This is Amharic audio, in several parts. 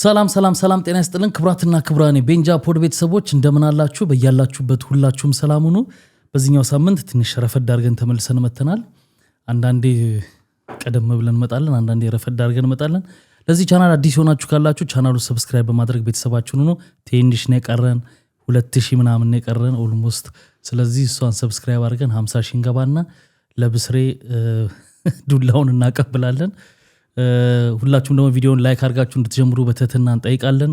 ሰላም ጤና ይስጥልን ክብራትና ክብራኔ ቤንጃ ፖድ ቤተሰቦች እንደምን አላችሁ? በእያላችሁበት ሁላችሁም ሰላም ሁኑ። በዚህኛው ሳምንት ትንሽ ረፈድ አድርገን ተመልሰን መተናል። አንዳንዴ ቀደም ብለን እንመጣለን፣ አንዳንዴ ረፈድ አድርገን እንመጣለን። ለዚህ ቻናል አዲስ ሆናችሁ ካላችሁ ቻናሉን ሰብስክራይብ በማድረግ ቤተሰባችሁን ሁኑ። ትንሽ ነው የቀረን 2000 ምናምን ነው የቀረን ኦልሞስት። ስለዚህ እሷን ሰብስክራይብ አድርገን 50,000 እንገባና ለብስሬ ዱላውን እናቀብላለን። ሁላችሁም ደግሞ ቪዲዮውን ላይክ አድርጋችሁ እንድትጀምሩ በትህትና እንጠይቃለን።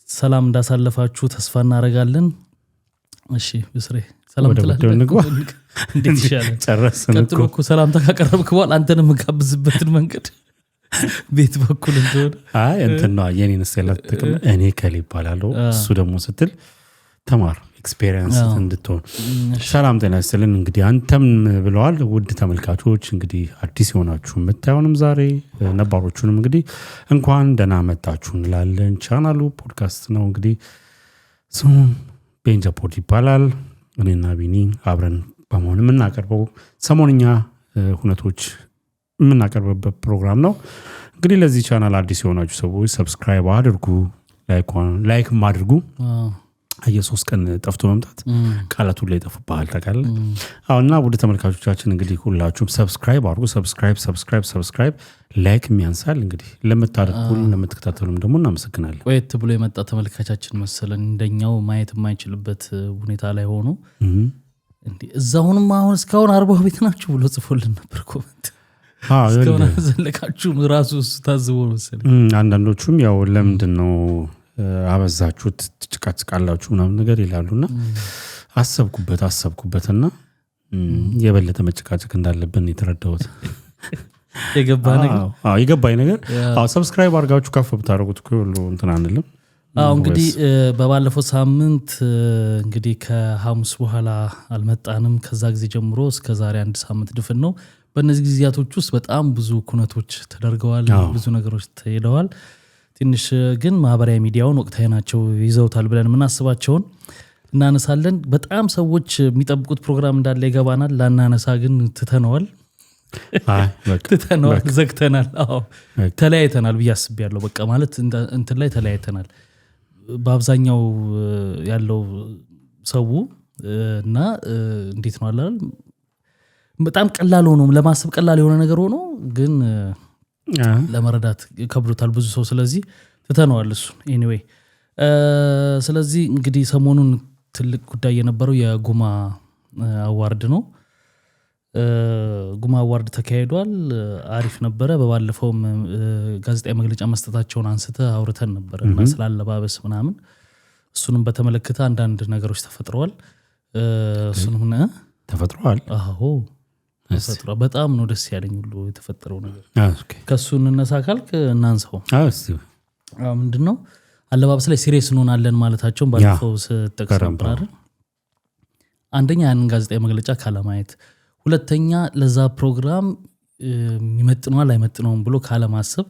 ሰላም እንዳሳለፋችሁ ተስፋ እናደርጋለን። እሺ ብስሬ ሰላም ትላለህ? እንዴት ይሻላል? ጨረስን ቀጥሎ እኮ ሰላምታ ካቀረብክ በኋላ አንተን የምጋብዝበትን መንገድ ቤት በኩል እንደሆነ አይ እንትን ነው የኔን ስለት ጥቅም እኔ ከሊ ይባላልው እሱ ደግሞ ስትል ተማር ኤክስፒሪየንስ እንድትሆን። ሰላም ጤና ይስጥልን። እንግዲህ አንተም ብለዋል ውድ ተመልካቾች፣ እንግዲህ አዲስ የሆናችሁ መታየውንም ዛሬ ነባሮቹንም እንግዲህ እንኳን ደህና መጣችሁ እንላለን። ቻናሉ ፖድካስት ነው እንግዲህ ስሙ ቤንጃ ፖድ ይባላል። እኔና ቢኒ አብረን በመሆን የምናቀርበው ሰሞንኛ ሁነቶች የምናቀርብበት ፕሮግራም ነው። እንግዲህ ለዚህ ቻናል አዲስ የሆናችሁ ሰዎች ሰብስክራይብ አድርጉ፣ ላይክም አድርጉ። አየ3 ቀን ጠፍቶ መምጣት ቃላቱ ላይ ጠፉባል ታውቃለህ። አሁንና ውድ ተመልካቾቻችን እንግዲህ ሁላችሁም ሰብስክራይብ አድርጉ። ሰብስክራይብ ላይክ የሚያንሳል። እንግዲህ ለምታደርጉልን ለምትከታተሉም ደግሞ እናመሰግናለን። ቆየት ብሎ የመጣ ተመልካቻችን መሰለን እንደኛው ማየት የማይችልበት ሁኔታ ላይ ሆኖ እንዴ እዛውንም አሁን እስካሁን 40 ቤት ናችሁ ብሎ ጽፎልን ነበር ኮሜንት። እስካሁን ዘለቃችሁ ራሱ ታዝቦ መሰለኝ። አንዳንዶቹም ያው ለምንድነው አበዛችሁት ትጭቃጭቃላችሁ ምናምን ነገር ይላሉና አሰብኩበትና የበለጠ መጨቃጨቅ እንዳለብን የተረዳሁት የገባኝ ነገር ሰብስክራይብ አድርጋችሁ ከፍ ብታደርጉት ሁሉ እንትን አንልም። እንግዲህ በባለፈው ሳምንት እንግዲህ ከሐሙስ በኋላ አልመጣንም። ከዛ ጊዜ ጀምሮ እስከ ዛሬ አንድ ሳምንት ድፍን ነው። በእነዚህ ጊዜያቶች ውስጥ በጣም ብዙ ኩነቶች ተደርገዋል፣ ብዙ ነገሮች ተሄደዋል። ትንሽ ግን ማህበራዊ ሚዲያውን ወቅታዊ ናቸው ይዘውታል ብለን የምናስባቸውን እናነሳለን። በጣም ሰዎች የሚጠብቁት ፕሮግራም እንዳለ ይገባናል። ላናነሳ ግን ትተነዋል፣ ዘግተናል፣ ተለያይተናል ብዬ አስቤያለሁ። በቃ ማለት እንትን ላይ ተለያይተናል በአብዛኛው ያለው ሰው እና እንዴት ነው አላል በጣም ቀላል ሆኖ ለማሰብ ቀላል የሆነ ነገር ሆኖ ግን ለመረዳት ከብዶታል ብዙ ሰው። ስለዚህ ትተነዋል እሱ ኤኒዌይ። ስለዚህ እንግዲህ ሰሞኑን ትልቅ ጉዳይ የነበረው የጉማ አዋርድ ነው። ጉማ አዋርድ ተካሂዷል፣ አሪፍ ነበረ። በባለፈውም ጋዜጣዊ መግለጫ መስጠታቸውን አንስተ አውርተን ነበር እና ስላለባበስ ምናምን እሱንም በተመለከተ አንዳንድ ነገሮች ተፈጥረዋል። እሱንም ተፈጥረዋል። አዎ ተፈጥሯል። በጣም ነው ደስ ያለኝ ሁሉ የተፈጠረው ነገር። ከሱ እንነሳ ካልክ እናንሳው። ምንድነው አለባበስ ላይ ሲሪየስ እንሆናለን ማለታቸውን ባለፈው ተጠቅሰን ነበር አይደል? አንደኛ ያንን ጋዜጣዊ መግለጫ ካለማየት፣ ሁለተኛ ለዛ ፕሮግራም የሚመጥነዋል አይመጥነውም ብሎ ካለማሰብ።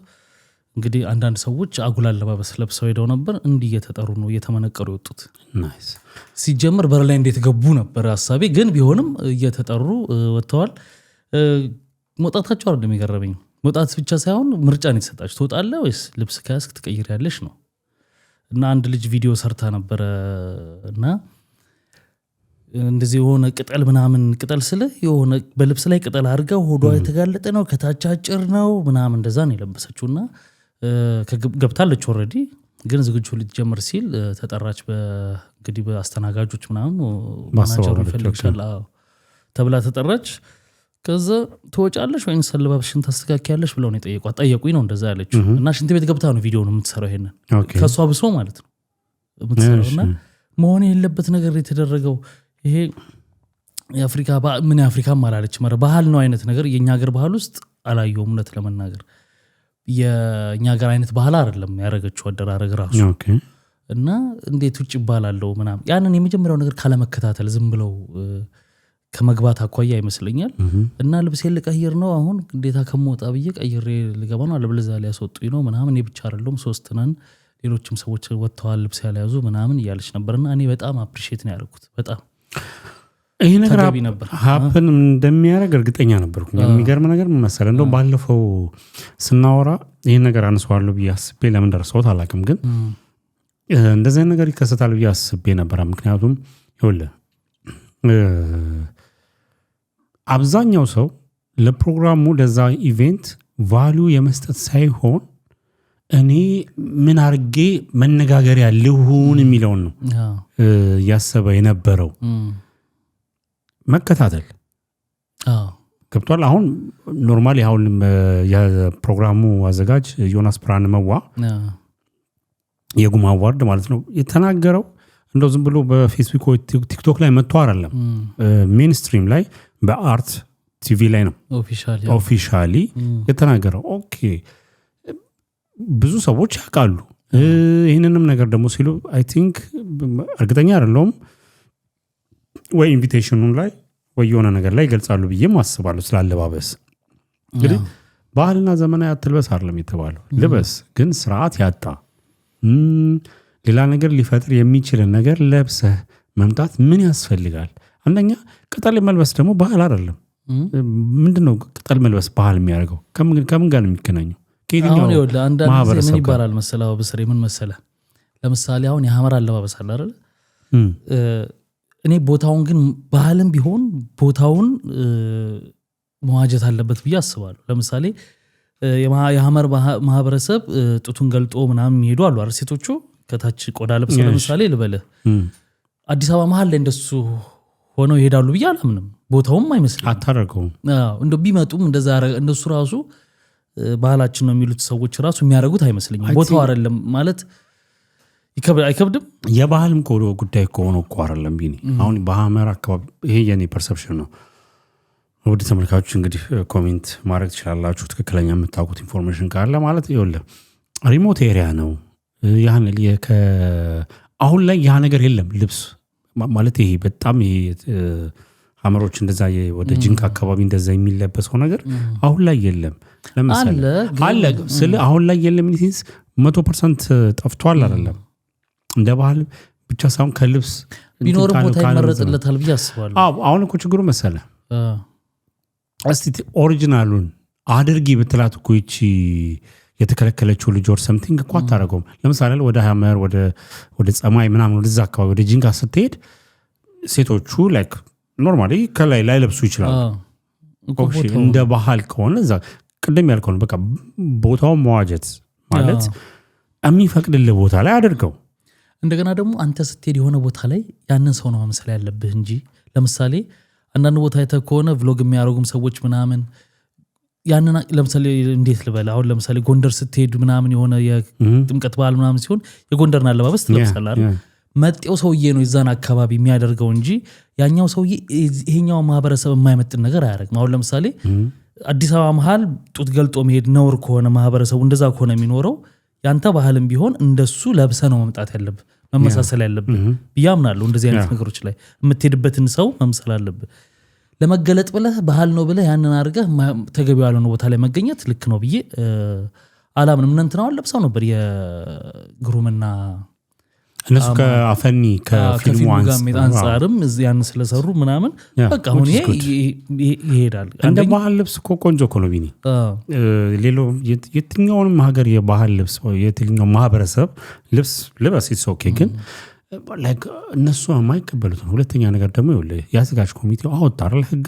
እንግዲህ አንዳንድ ሰዎች አጉል አለባበስ ለብሰው ሄደው ነበር። እንዲህ እየተጠሩ ነው እየተመነቀሩ የወጡት። ናይስ ሲጀምር በር ላይ እንዴት ገቡ ነበር ሐሳቤ። ግን ቢሆንም እየተጠሩ ወጥተዋል። መውጣታቸው አይደለም የገረመኝ። መውጣት ብቻ ሳይሆን ምርጫ ነው የተሰጣችሁ። ትወጣለህ ወይስ ልብስ ከያዝክ ትቀይሪያለሽ ነው። እና አንድ ልጅ ቪዲዮ ሰርታ ነበረ እና እንደዚህ የሆነ ቅጠል ምናምን ቅጠል ስለ የሆነ በልብስ ላይ ቅጠል አድርገው ሆዷ የተጋለጠ ነው ከታች አጭር ነው ምናምን እንደዛ ነው የለበሰችውና ገብታለች ኦልሬዲ። ግን ዝግጁ ልትጀምር ሲል ተጠራች። እንግዲህ በአስተናጋጆች ምናምን ማናጀሩ ይፈልጋል ተብላ ተጠራች። ከዛ ትወጫለሽ ወይን ሰለባብሽን ታስተካክያለሽ ብለው ነው ጠየቁኝ ነው እንደዛ ያለችው። እና ሽንት ቤት ገብታ ነው ቪዲዮውን የምትሰራው። ይሄንን ከሷ ብሶ ማለት ነው የምትሰራውና መሆን የሌለበት ነገር የተደረገው ይሄ የአፍሪካ ምን የአፍሪካም አላለች ባህል ነው አይነት ነገር የኛ ሀገር ባህል ውስጥ አላየውም እውነት ለመናገር። የኛ ሀገር አይነት ባህል አይደለም ያረጋችው አደራረግ ራሱ። እና እንዴት ውጭ ይባላልው ምናምን ያንን የመጀመሪያው ነገር ካለመከታተል ዝም ብለው ከመግባት አኳያ ይመስለኛል። እና ልብስ ልቀይር ነው አሁን ግዴታ ከመውጣ ብዬ ቀይሬ ልገባ ነው አለበለዛ ሊያስወጡኝ ነው ምናምን። እኔ ብቻ አይደለም 3 ነን ሌሎችም ሰዎች ወጥተዋል ልብስ ያልያዙ ምናምን እያለች ነበርና እኔ በጣም አፕሪሺየት ነው ያደረኩት በጣም ይሄ ነገር ሀፕን እንደሚያደርግ እርግጠኛ ነበርኩ። የሚገርም ነገር ምን መሰለህ እንደው ባለፈው ስናወራ ይሄን ነገር አነሳዋለሁ ብዬ አስቤ ለምን ደረሰውት አላውቅም፣ ግን እንደዚህ ነገር ይከሰታል ብዬ አስቤ ነበር። ምክንያቱም ይኸውልህ አብዛኛው ሰው ለፕሮግራሙ ለዛ ኢቨንት ቫልዩ የመስጠት ሳይሆን እኔ ምን አርጌ መነጋገሪያ ልሁን የሚለውን ነው ያሰበ የነበረው። መከታተል ገብቷል። አሁን ኖርማሊ አሁን የፕሮግራሙ አዘጋጅ ዮናስ ብርሃነ መዋ የጉማ አዋርድ ማለት ነው የተናገረው እንደው ዝም ብሎ በፌስቡክ ወይ ቲክቶክ ላይ መጥቶ አይደለም፣ ሜንስትሪም ላይ በአርት ቲቪ ላይ ነው ኦፊሻሊ የተናገረው። ኦኬ ብዙ ሰዎች ያውቃሉ ይህንንም ነገር ደግሞ ሲሉ አይ ቲንክ እርግጠኛ አይደለሁም ወይ ኢንቪቴሽኑን ላይ ወይ የሆነ ነገር ላይ ይገልጻሉ ብዬም አስባለሁ። ስላለባበስ እንግዲህ ባህልና ዘመናዊ አትልበስ አይደለም የተባለው፣ ልበስ ግን ስርዓት ያጣ ሌላ ነገር ሊፈጥር የሚችል ነገር ለብሰህ መምጣት ምን ያስፈልጋል? አንደኛ ቅጠል መልበስ ደግሞ ባህል አይደለም። ምንድነው ቅጠል መልበስ ባህል የሚያደርገው? ከምን ጋር ነው የሚገናኘው? አሁን ይኸውልህ አንዳንድ ጊዜ ምን ይባላል መሰለህ በስሬ ምን መሰለህ፣ ለምሳሌ አሁን የሐመር አለባበስ አለ አይደል? እኔ ቦታውን ግን ባህልም ቢሆን ቦታውን መዋጀት አለበት ብዬ አስባለሁ። ለምሳሌ የሐመር ማህበረሰብ ጡቱን ገልጦ ምናምን የሚሄዱ አሉ አይደል? ሴቶቹ ከታች ቆዳ ለብሰው ለምሳሌ ልበልህ አዲስ አበባ መሀል ላይ እንደሱ ሆነው ይሄዳሉ ብዬ አላምንም። ቦታውም አይመስልም አታደርገውም። እንደው ቢመጡም እንደዛ እንደሱ ራሱ ባህላችን ነው የሚሉት ሰዎች ራሱ የሚያደርጉት አይመስልኝም። ቦታው አይደለም ማለት አይከብድም። የባህልም ጉዳይ ከሆነ እኮ አይደለም ቢኒ። አሁን በሐመር አካባቢ ይሄ የኔ ፐርሰፕሽን ነው። ውድ ተመልካቾች እንግዲህ ኮሜንት ማድረግ ትችላላችሁ ትክክለኛ የምታውቁት ኢንፎርሜሽን ካለ ማለት ይኸውልህ ሪሞት ኤሪያ ነው። አሁን ላይ ያ ነገር የለም። ልብስ ማለት ይሄ በጣም ይሄ ሐመሮች እንደዛ ወደ ጅንካ አካባቢ እንደዛ የሚለበሰው ነገር አሁን ላይ የለም። ለምሳሌ አለ ስለ አሁን ላይ የለም ኢንሲንስ 100% ጠፍቷል አይደለም። እንደ ባህል ብቻ ሳይሆን ከልብስ ቢኖር ቦታ ይመረጥለታል ብዬ አስባለሁ። አሁን እኮ ችግሩ መሰለህ እስቲ ኦሪጂናሉን አድርጊ ብትላት እኮ ይቺ የተከለከለችው ልጅ ኦር ሰምቲንግ እኮ አታረገውም። ለምሳሌ ወደ ሐመር ወደ ጸማይ ምናምን ወደዛ አካባቢ ወደ ጂንካ ስትሄድ ሴቶቹ ላይክ ኖርማሊ ከላይ ላይ ለብሱ ይችላሉ። እንደ ባህል ከሆነ እዛ ቅድም ያልከው በቃ ቦታውን መዋጀት ማለት የሚፈቅድልህ ቦታ ላይ አድርገው። እንደገና ደግሞ አንተ ስትሄድ የሆነ ቦታ ላይ ያንን ሰው ነው መምሰል ያለብህ እንጂ ለምሳሌ አንዳንድ ቦታ አይተህ ከሆነ ቭሎግ የሚያደርጉም ሰዎች ምናምን ያንን ለምሳሌ እንዴት ልበል አሁን ለምሳሌ ጎንደር ስትሄድ ምናምን የሆነ የጥምቀት በዓል ምናምን ሲሆን የጎንደርን አለባበስ ትለብሳለህ አይደል? መጤው ሰውዬ ነው የዛን አካባቢ የሚያደርገው እንጂ ያኛው ሰውዬ ይሄኛው ማህበረሰብ የማይመጥን ነገር አያደርግም። አሁን ለምሳሌ አዲስ አበባ መሀል ጡት ገልጦ መሄድ ነውር ከሆነ ማህበረሰቡ እንደዛ ከሆነ የሚኖረው ያንተ ባህልም ቢሆን እንደሱ ለብሰ ነው መምጣት ያለብህ መመሳሰል ያለብህ ብዬ አምናለሁ። እንደዚህ አይነት ነገሮች ላይ የምትሄድበትን ሰው መምሰል አለብህ። ለመገለጥ ብለህ ባህል ነው ብለህ ያንን አድርገህ ተገቢ ያልሆነ ቦታ ላይ መገኘት ልክ ነው ብዬ አላምንም። እንትን ለብሰው ነበር የግሩምና እነሱ ከአፈኒ ከፊልሙ አንጻርም ያን ስለሰሩ ምናምን በቃ አሁን ይሄዳል። እንደ ባህል ልብስ እኮ ቆንጆ እኮ ነው ቢኒ። ሌላው የትኛውንም ሀገር የባህል ልብስ የትኛው ማህበረሰብ ልብስ ልበስ ኢትስ ኦኬ፣ ግን ላይክ እነሱ የማይቀበሉት ነው። ሁለተኛ ነገር ደግሞ ይኸውልህ የአዘጋጅ ኮሚቴው አወጣ አይደል ህግ።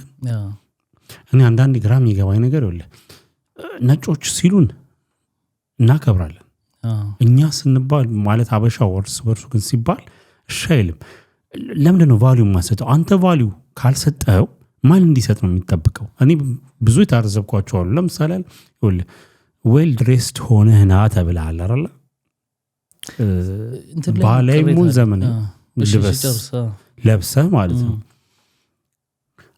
እኔ አንዳንድ ግራም የሚገባኝ ነገር ይኸውልህ ነጮች ሲሉን እናከብራለን እኛ ስንባል ማለት አበሻ ወርስ በርሱ ግን ሲባል እሺ አይልም። ለምንድን ነው ቫልዩ የማሰጠው? አንተ ቫልዩ ካልሰጠው ማን እንዲሰጥ ነው የሚጠብቀው? እኔ ብዙ የታረዘብኳቸው አሉ። ለምሳሌ ይኸውልህ ዌል ድሬስድ ሆነህ ና ተብለሃል አይደል? ባህላዊ ሙሉ ዘመን ለብሰህ ማለት ነው።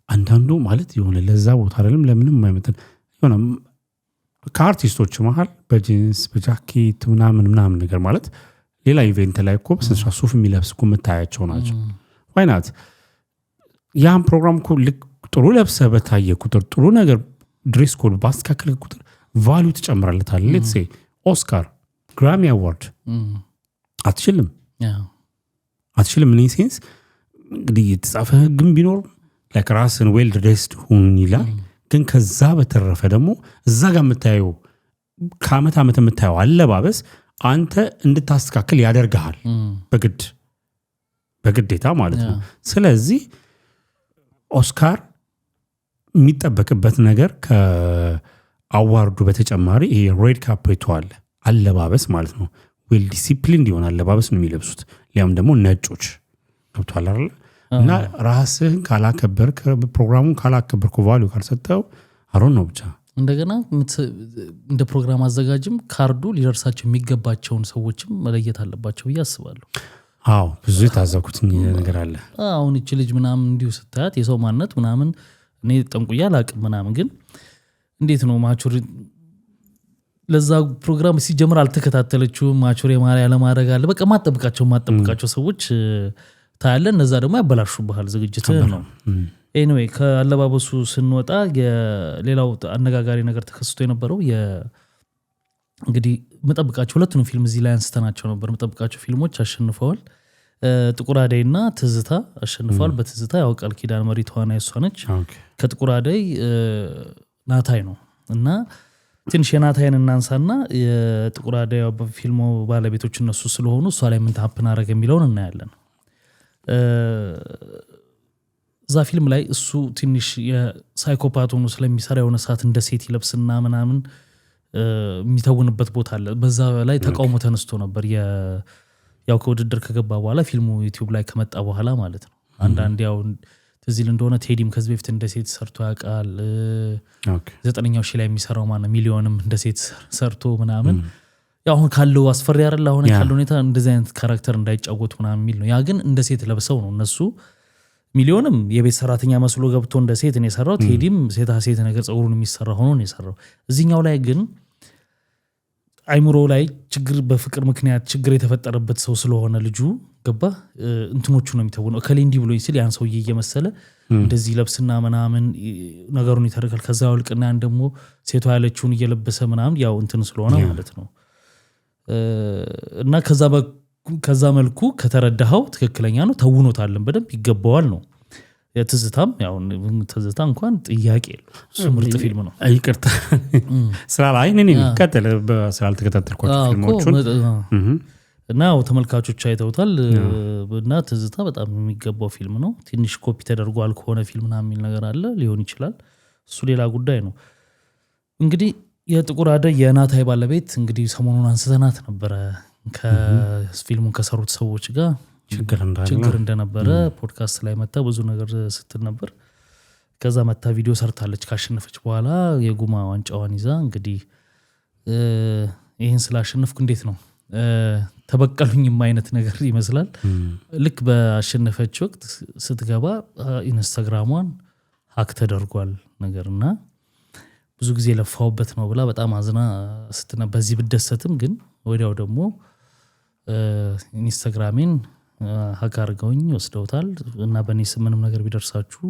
አንዳንዱ ማለት የሆነ ለዛ ቦታ አይደለም ለምንም የማይመጥን የሆነ ከአርቲስቶች መሃል በጂንስ በጃኬት ምናምን ነገር ማለት ሌላ ኢቨንት ላይ እኮ በስንት ሱፍ የሚለብስ እኮ የምታያቸው ናቸው። ዋይናት ያን ፕሮግራም እኮ ጥሩ ለብሰህ በታየ ቁጥር ጥሩ ነገር ድሬስ ኮድ ባስተካከለ ቁጥር ቫልዩ ትጨምራለታል። ሌትስ ሴይ ኦስካር ግራሚ አዋርድ አትችልም ምን ሴንስ እንግዲህ የተጻፈ ህግም ቢኖር ላይክ ራስን ዌል ድሬስድ ሁን ይላል። ግን ከዛ በተረፈ ደግሞ እዛ ጋር የምታየው ከዓመት ዓመት የምታየው አለባበስ አንተ እንድታስተካክል ያደርግሃል በግዴታ ማለት ነው። ስለዚህ ኦስካር የሚጠበቅበት ነገር ከአዋርዱ በተጨማሪ ይሄ ሬድ ካርፔቱ አለ አለባበስ ማለት ነው። ዌል ዲሲፕሊን እንዲሆን አለባበስ ነው የሚለብሱት። ሊያም ደግሞ ነጮች ገብቷል አይደል? እና ራስህን ካላከበርክ ፕሮግራሙን ካላከበርክ ቫልዩ ካልሰጠው አሮን ነው ብቻ እንደገና እንደ ፕሮግራም አዘጋጅም ካርዱ ሊደርሳቸው የሚገባቸውን ሰዎችም መለየት አለባቸው ብዬ አስባለሁ። አዎ ብዙ የታዘብኩት ነገር አለ። አሁን እቺ ልጅ ምናምን እንዲሁ ስታያት የሰው ማንነት ምናምን እኔ ጠንቁያ አላቅም ምናምን፣ ግን እንዴት ነው ማቹር ለዛ ፕሮግራም ሲጀምር አልተከታተለችውም። ማቹር የማሪያ ለማድረግ አለ በቃ ማጠብቃቸው ሰዎች ታያለ። እነዛ ደግሞ ያበላሹብሃል ዝግጅትህ ነው። ኤኒዌይ ከአለባበሱ ስንወጣ የሌላው አነጋጋሪ ነገር ተከስቶ የነበረው እንግዲህ መጠብቃቸው ሁለቱንም ፊልም እዚህ ላይ አንስተናቸው ነበር። መጠብቃቸው ፊልሞች አሸንፈዋል። ጥቁር አደይና ትዝታ አሸንፈዋል። በትዝታ ያው ቃል ኪዳን መሪ ተዋናይ እሷ ነች። ከጥቁር አደይ ናታይ ነው እና ትንሽ የናታይን እናንሳና የጥቁር አደይ ፊልሙ ባለቤቶች እነሱ ስለሆኑ እሷ ላይ ምን ታፕን አረገ የሚለውን እናያለን። እዛ ፊልም ላይ እሱ ትንሽ የሳይኮፓት ሆኖ ስለሚሰራ የሆነ ሰዓት እንደ ሴት ይለብስና ምናምን የሚተውንበት ቦታ አለ። በዛ ላይ ተቃውሞ ተነስቶ ነበር። ያው ከውድድር ከገባ በኋላ ፊልሙ ዩቲዩብ ላይ ከመጣ በኋላ ማለት ነው። አንዳንድ ያው ትዝል እንደሆነ ቴዲም ከዚህ በፊት እንደ ሴት ሰርቶ ያውቃል። 9ኛው ሺህ ላይ የሚሰራው ማነው ሚሊዮንም እንደ ሴት ሰርቶ ምናምን ያው አሁን ካለው አስፈሪ አይደል አሁን ካለው ሁኔታ እንደዚህ አይነት ካራክተር እንዳይጫወቱ ምናምን የሚል ነው። ያ ግን እንደ ሴት ለብሰው ነው እነሱ። ሚሊዮንም የቤት ሰራተኛ መስሎ ገብቶ እንደ ሴት ነው የሰራው። ቴዲም ሴት ነገር ጸጉሩን የሚሰራ ሆኖ ነው የሰራው። እዚህኛው ላይ ግን አይምሮ ላይ ችግር በፍቅር ምክንያት ችግር የተፈጠረበት ሰው ስለሆነ ልጁ ገባ እንትኖቹ ነው የሚተውነው። እከሌ እንዲህ ብሎ ይስል ያን ሰውዬ እየመሰለ እንደዚህ ለብስና ምናምን ነገሩን ይተርካል። ከዛ ወልቅና ያን ደግሞ ሴቷ ያለችውን እየለበሰ ምናምን ያው እንትን ስለሆነ ማለት ነው። እና ከዛ መልኩ ከተረዳኸው ትክክለኛ ነው። ተውኖታለን በደንብ ይገባዋል ነው። የትዝታም ያው ትዝታ እንኳን ጥያቄ የለው እሱ ምርጥ ፊልም ነው። ይቅርታ ስላላይ ነኝ ቀጥል ስላልተከታተልኳቸው ፊልሞቹን እና ተመልካቾች አይተውታል። እና ትዝታ በጣም የሚገባው ፊልም ነው። ትንሽ ኮፒ ተደርጓል ከሆነ ፊልምና የሚል ነገር አለ ሊሆን ይችላል። እሱ ሌላ ጉዳይ ነው። እንግዲህ የጥቁር አደይ የናታይ ባለቤት እንግዲህ ሰሞኑን አንስተናት ነበረ ከፊልሙን ከሰሩት ሰዎች ጋር ችግር እንደነበረ ፖድካስት ላይ መጣ ብዙ ነገር ስትል ነበር። ከዛ መጣ ቪዲዮ ሰርታለች ካሸነፈች በኋላ የጉማ ዋንጫዋን ይዛ። እንግዲህ ይሄን ስላሸነፍኩ እንዴት ነው ተበቀሉኝም አይነት ነገር ይመስላል። ልክ በአሸነፈች ወቅት ስትገባ ኢንስታግራሟን ሀክ ተደርጓል ነገርና ብዙ ጊዜ ለፋውበት ነው ብላ በጣም አዝና ስትነ በዚህ ብደሰትም ግን ወዲያው ደግሞ ኢንስታግራሜን ሀክ አድርገውኝ ወስደውታል እና በእኔ ስም ምንም ነገር ቢደርሳችሁ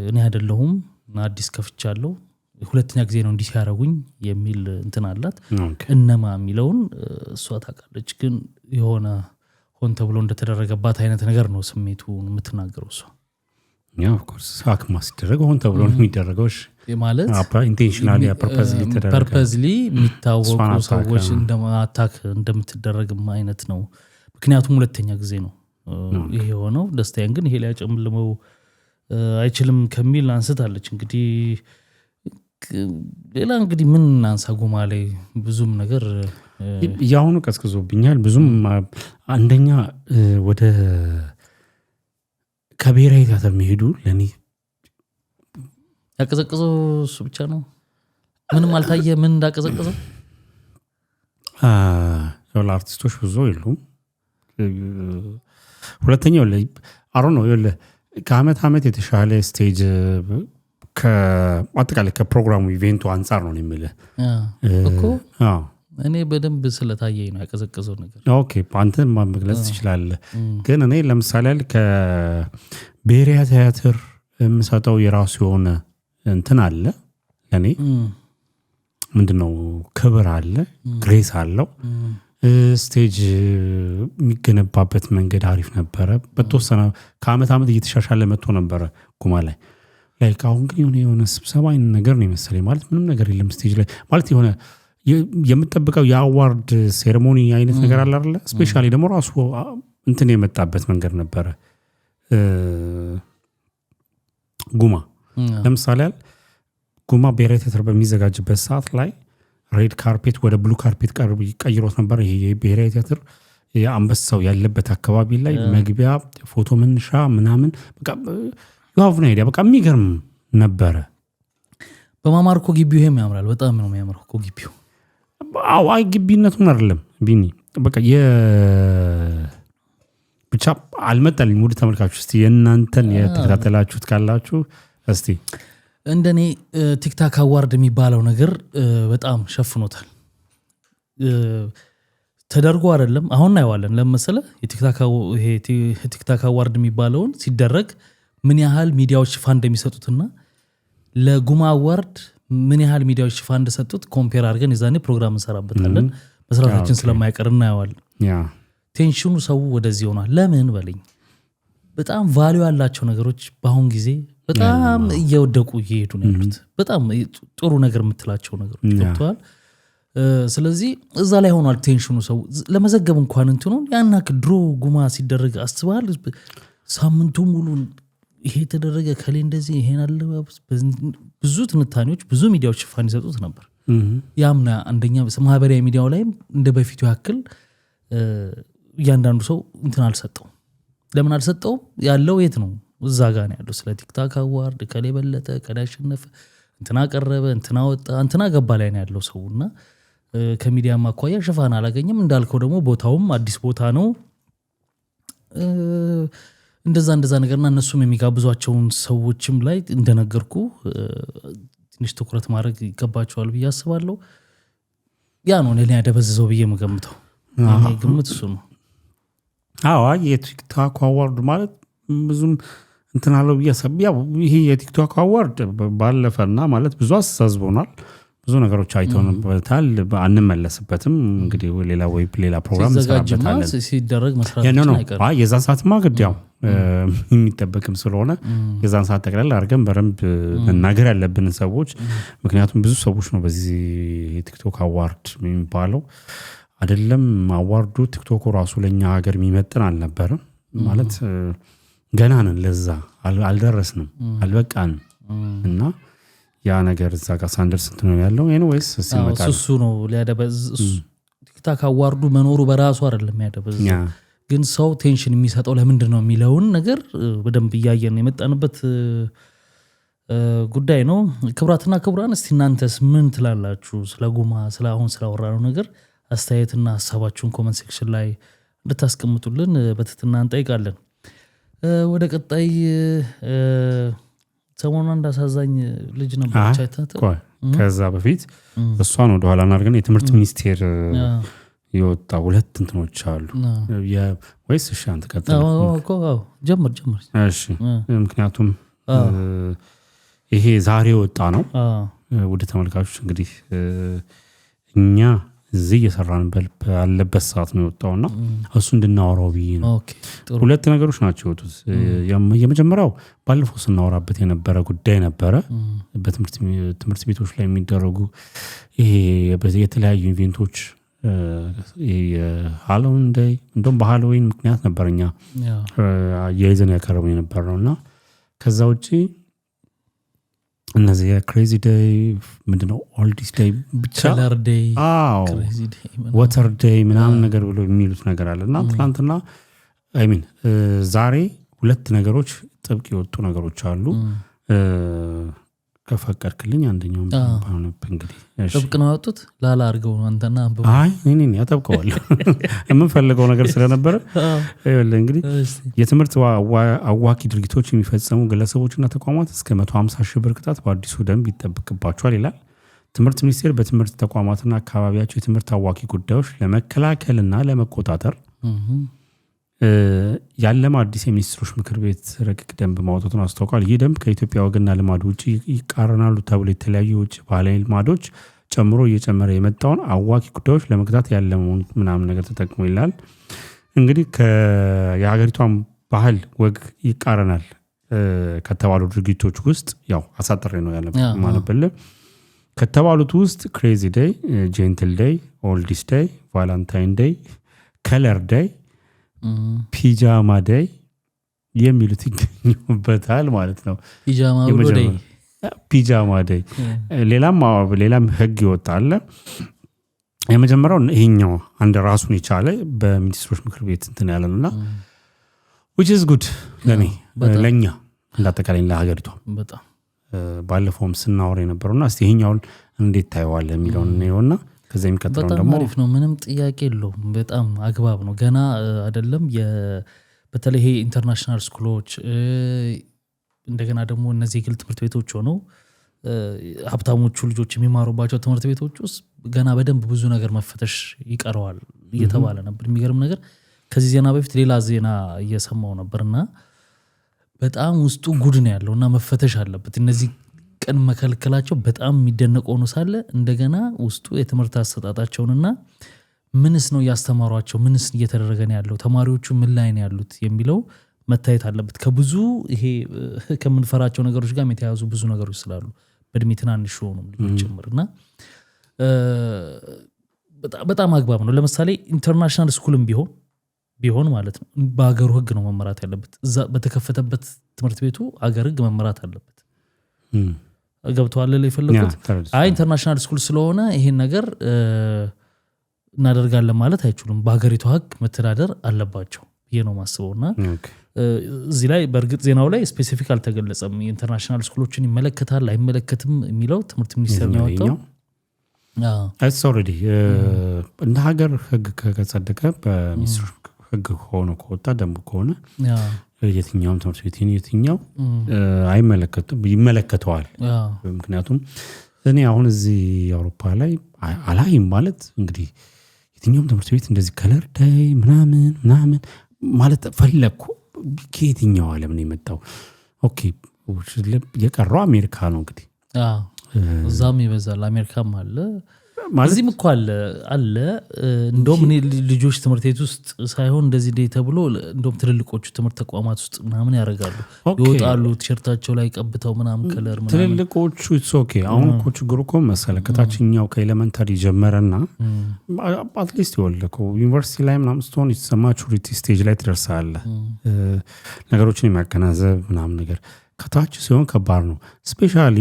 እኔ አይደለሁም እና አዲስ ከፍቻለሁ ሁለተኛ ጊዜ ነው እንዲህ ያረጉኝ የሚል እንትን አላት። እነማ የሚለውን እሷ ታውቃለች፣ ግን የሆነ ሆን ተብሎ እንደተደረገባት አይነት ነገር ነው ስሜቱን የምትናገረው እሷ። ያው ኦፍ ኮርስ ሀክ ማስደረግ ሆን ተብሎ ነው የሚደረገው ማለት ኢንቴንሽናሊ ፐርፐዝሊ የሚታወቁ ሰዎች እንደማታክ እንደምትደረግም አይነት ነው። ምክንያቱም ሁለተኛ ጊዜ ነው ይሄ የሆነው። ደስታዬን ግን ይሄ ሊያጨምልመው አይችልም ከሚል አንስታለች። እንግዲህ ሌላ እንግዲህ ምን አንሳ ጉማ ላይ ብዙም ነገር ያሁኑ ቀዝቅዞብኛል። ብዙም አንደኛ ወደ ከብሔራዊ ቲያትር መሄዱ ለኔ ያቀዘቀዘው እሱ ብቻ ነው። ምንም አልታየ ምን እንዳቀዘቀዘው። አርቲስቶች ብዙ የሉም። ሁለተኛው ላይ አሮ ነው ይለ ከአመት አመት የተሻለ ስቴጅ ከአጠቃላይ ከፕሮግራሙ ኢቨንቱ አንፃር ነው የሚለው እኮ። እኔ በደንብ ስለታየኝ ነው ያቀዘቀዘው ነገር። ኦኬ አንተ መግለጽ ትችላለህ። ግን እኔ ለምሳሌ ከብሔራዊ ቲያትር የምሰጠው የራሱ የሆነ እንትን አለ ለኔ ምንድነው ክብር አለ፣ ግሬስ አለው። ስቴጅ የሚገነባበት መንገድ አሪፍ ነበረ። በተወሰነ ከአመት ዓመት እየተሻሻለ መጥቶ ነበረ ጉማ ላይ ላይክ አሁን ግን የሆነ ስብሰባ አይነት ነገር ነው የመሰለኝ። ማለት ምንም ነገር የለም ስቴጅ ላይ ማለት የሆነ የምጠብቀው የአዋርድ ሴሬሞኒ አይነት ነገር አለ አይደለ? ስፔሻሊ ደግሞ ራሱ እንትን የመጣበት መንገድ ነበረ። ጉማ ለምሳሌ ጉማ ብሔራዊ ቲያትር በሚዘጋጅበት ሰዓት ላይ ሬድ ካርፔት ወደ ብሉ ካርፔት ቀይሮት ነበር። ይሄ ብሔራዊ ቲያትር የአንበሳው ያለበት አካባቢ ላይ መግቢያ ፎቶ መነሻ ምናምን በቃ ያውና አይዲያ በቃ የሚገርም ነበረ። በማማርኮ ግቢው ይሄም ያምራል። በጣም ነው የሚያምረው እኮ ግቢው። አዎ አይ ግቢነቱን አይደለም ቢኒ በቃ ብቻ አልመጣልኝ። ሙሉ ተመልካቾች እስቲ የእናንተን የተከታተላችሁት ካላችሁ እስቲ እንደኔ ቲክታክ አዋርድ የሚባለው ነገር በጣም ሸፍኖታል። ተደርጎ አይደለም አሁን አይዋለን ለምሳሌ የቲክታክ አዋርድ የሚባለውን ሲደረግ ምን ያህል ሚዲያዎች ሽፋን እንደሚሰጡትና ለጉማ አዋርድ ምን ያህል ሚዲያዎች ሽፋን እንደሰጡት ኮምፔር አድርገን የዛኔ ፕሮግራም እንሰራበታለን። መስራታችን ስለማይቀር እናየዋለን። ቴንሽኑ ሰው ወደዚህ ሆኗል። ለምን በለኝ በጣም ቫልዩ ያላቸው ነገሮች በአሁን ጊዜ በጣም እየወደቁ እየሄዱ ነው ያሉት። በጣም ጥሩ ነገር የምትላቸው ነገሮች ወጥተዋል። ስለዚህ እዛ ላይ ሆኗል ቴንሽኑ። ሰው ለመዘገብ እንኳን እንትኑን ያናክ ድሮ ጉማ ሲደረግ አስባል ሳምንቱ ሙሉ ይሄ ተደረገ ከሌ እንደዚህ ይሄን አለ ብዙ ትንታኔዎች ብዙ ሚዲያዎች ሽፋን ይሰጡት ነበር። ያምና አንደኛ ማህበራዊ ሚዲያው ላይ እንደ በፊቱ ያክል እያንዳንዱ ሰው እንትን አልሰጠው። ለምን አልሰጠው? ያለው የት ነው? እዛ ጋር ነው ያለው። ስለ ቲክታክ አዋርድ ከሌ በለጠ ከሌ አሸነፈ እንትና ቀረበ እንትና ወጣ እንትና ገባ ላይ ነው ያለው ሰውና ከሚዲያ ማኳያ ሽፋን አላገኘም። እንዳልከው ደግሞ ቦታውም አዲስ ቦታ ነው። እንደዛ ነገርና እነሱም የሚጋብዟቸውን ሰዎችም ላይ እንደነገርኩ ትንሽ ትኩረት ማድረግ ይገባቸዋል ብዬ አስባለሁ። ያ ነው ለኔ ያደበዘዘው ብዬ መገምተው። ግምት እሱ ነው። አዎ የቲክቶክ አዋርድ ማለት ብዙም እንትን አለው ብዬ ያው ይሄ የቲክቶክ አዋርድ ባለፈና ማለት ብዙ አስተሳዝቦናል። ብዙ ነገሮች አይተውንበታል። አንመለስበትም። እንግዲህ ሌላ ፕሮግራም እንሰራበታለን። ሲደረግ መስራታችን አይቀርም። የዛን ሰዓትማ ግድ ያው የሚጠበቅም ስለሆነ የዛን ሰዓት ጠቅላላ አድርገን በደንብ መናገር ያለብንን ሰዎች ምክንያቱም ብዙ ሰዎች ነው በዚህ የቲክቶክ አዋርድ የሚባለው አይደለም አዋርዱ ቲክቶክ ራሱ ለኛ ሀገር የሚመጥን አልነበረም። ማለት ገና ነን፣ ለዛ አልደረስንም፣ አልበቃንም እና ያ ነገር እዛ ጋር ሳንደርስ እንትን ነው ያለው። ኤኒዌይስ ሲመጣ እሱ ነው ሊያደበዝ ቲክታክ አዋርዱ መኖሩ በራሱ አይደለም ያደበዝ ግን ሰው ቴንሽን የሚሰጠው ለምንድን ነው የሚለውን ነገር በደንብ እያየን የመጣንበት ጉዳይ ነው። ክቡራትና ክቡራን እስቲ እናንተስ ምን ትላላችሁ? ስለ ጉማ አሁን ስላወራነው ነገር አስተያየትና ሀሳባችሁን ኮሜንት ሴክሽን ላይ እንድታስቀምጡልን በትህትና እንጠይቃለን። ወደ ቀጣይ ሰሞኑን እንዳሳዛኝ ልጅ ነበረች አይታተ ከዛ በፊት እሷን ወደ ኋላ እናድርገን። የትምህርት ሚኒስቴር የወጣ ሁለት እንትኖች አሉ ወይስ? እሺ አንተ ቀጥል። ጀምር። እሺ ምክንያቱም ይሄ ዛሬ ወጣ ነው። ወደ ተመልካቾች እንግዲህ እኛ እዚህ እየሰራን ባለበት ሰዓት ነው የወጣውና እሱ እንድናወራው ብዬ ነው። ሁለት ነገሮች ናቸው የወጡት። የመጀመሪያው ባለፈው ስናወራበት የነበረ ጉዳይ ነበረ። በትምህርት ቤቶች ላይ የሚደረጉ ይሄ የተለያዩ ኢቨንቶች ሃሎዊን ዴይ እንደውም በሃሎዊን ምክንያት ነበርኛ የይዘን ያቀረቡ የነበረውና ከዛ ውጪ እነዚህ ክሬዚ ዴይ ምንድነው ኦልዲስ ዴይ ብቻ ከለር ዴይ ክሬዚ ዴይ ዋተር ዴይ ምናምን ነገር ብሎ የሚሉት ነገር አለና ትናንትና ዛሬ ሁለት ነገሮች ጥብቅ የወጡ ነገሮች አሉ። ከፈቀድክልኝ አንደኛው ባነብ እንግዲህ ጥብቅ ነው ያወጡት ላላ አድርገው ነው አንተና አንብበው። አይ እኔ ያጠብቀዋለሁ የምንፈልገው ነገር ስለነበረ እንግዲህ የትምህርት አዋኪ ድርጊቶች የሚፈጸሙ ግለሰቦችና ተቋማት እስከ 150 ሺህ ብር ቅጣት በአዲሱ ደንብ ይጠበቅባቸዋል ይላል። ትምህርት ሚኒስቴር በትምህርት ተቋማትና አካባቢያቸው የትምህርት አዋኪ ጉዳዮች ለመከላከልና ለመቆጣጠር ያለም አዲስ የሚኒስትሮች ምክር ቤት ረቂቅ ደንብ ማውጣቱን አስታውቋል። ይህ ደንብ ከኢትዮጵያ ወግና ልማድ ውጪ ይቃረናሉ ተብሎ የተለያዩ ውጪ ባህላዊ ልማዶች ጨምሮ እየጨመረ የመጣውን አዋኪ ጉዳዮች ለመግታት ያለመውን ምናምን ነገር ተጠቅሞ ይላል። እንግዲህ የሀገሪቷን ባህል ወግ ይቃረናል ከተባሉ ድርጊቶች ውስጥ ያው አሳጥሬ ነው ማለበለ ከተባሉት ውስጥ ክሬዚ ዴይ፣ ጄንትል ዴይ፣ ኦልዲስ ዴይ፣ ቫላንታይን ዴይ፣ ከለር ዴይ፣ ፒጃማ ዴይ የሚሉት ይገኙበታል ማለት ነው። ፒጃማ ዴይ ሌላም ህግ ይወጣል። የመጀመሪያው ይሄኛው አንድ ራሱን የቻለ በሚኒስትሮች ምክር ቤት እንትን ያለና which is good ለኛ እንዳጠቃላይ ለሀገሪቷ በጣም ባለፈውም ስናወራ የነበረውና እስቲ ይሄኛውን እንዴት ታየዋለህ የሚለውን ነውና ከዛ የሚከተለው ደግሞ አሪፍ ነው። ምንም ጥያቄ የለውም። በጣም አግባብ ነው። ገና አይደለም በተለይ ይሄ ኢንተርናሽናል ስኩሎች እንደገና ደግሞ እነዚህ የግል ትምህርት ቤቶች ሆነው ሀብታሞቹ ልጆች የሚማሩባቸው ትምህርት ቤቶች ውስጥ ገና በደንብ ብዙ ነገር መፈተሽ ይቀረዋል እየተባለ ነበር። የሚገርም ነገር ከዚህ ዜና በፊት ሌላ ዜና እየሰማው ነበርና በጣም ውስጡ ጉድ ነው ያለውና መፈተሽ አለበት። እነዚህ ቀን መከልከላቸው በጣም የሚደነቀው ነው ሳለ እንደገና ውስጡ የትምህርት አሰጣጣቸውንና ምንስ ነው ያስተማሯቸው፣ ምንስ እየተደረገ ነው ያለው፣ ተማሪዎቹ ምን ላይ ነው ያሉት የሚለው መታየት አለበት። ከብዙ ይሄ ከምንፈራቸው ነገሮች ጋር የተያዙ ብዙ ነገሮች ስላሉ በእድሜ ትናንሽ ሆኑ ልጆች ጭምርና በጣም አግባብ ነው። ለምሳሌ ኢንተርናሽናል ስኩልም ቢሆን ማለት ነው በአገሩ ህግ ነው መመራት ያለበት። እዛ በተከፈተበት ትምህርት ቤቱ አገር ህግ መመራት አለበት። ገብተዋል ላይ የፈለጉት ኢንተርናሽናል ስኩል ስለሆነ ይሄን ነገር እናደርጋለን ማለት አይችሉም። በሀገሪቱ ህግ መተዳደር አለባቸው ብዬ ነው ማስበውና እዚህ ላይ በእርግጥ ዜናው ላይ ስፔሲፊክ አልተገለጸም። የኢንተርናሽናል ስኩሎችን ይመለከታል አይመለከትም የሚለው ትምህርት ሚኒስቴር ነው ያወጣው። it's already እንደ ሀገር ህግ ከጸደቀ በሚኒስትሮች ህግ ሆኖ ከወጣ ደንብ ከሆነ የትኛውም ትምህርት ቤት የትኛው ይመለከተዋል። ምክንያቱም እኔ አሁን እዚህ አውሮፓ ላይ አላይም ማለት እንግዲህ የትኛውም ትምህርት ቤት እንደዚህ ከለር ዳይ ምናምን ማለት ፈለኩ ከየትኛው ዓለም ነው የመጣው? ኦኬ የቀረው አሜሪካ ነው እንግዲህ እዛም ይበዛል። አሜሪካም አለ እዚህም እኮ አለ እንደውም እኔ ልጆች ትምህርት ቤት ውስጥ ሳይሆን እንደዚህ ተብሎ እንደውም ትልልቆቹ ትምህርት ተቋማት ውስጥ ምናምን ያደርጋሉ። ይወጣሉ ቲሸርታቸው ላይ ቀብተው ምናምን ከለር ምናምን ትልልቆቹ ኦኬ። አሁን እኮ ችግሩ እኮ መሰለህ ከታችኛው ከኤሌመንታሪ ጀመረና አትሊስት ይወልከው ዩኒቨርሲቲ ላይ ምናምን ስትሆን ማቹሪቲ ስቴጅ ላይ ትደርሳለህ። ነገሮችን የሚያገናዘብ ምናምን ነገር ከታች ሲሆን ከባድ ነው። ስፔሻሊ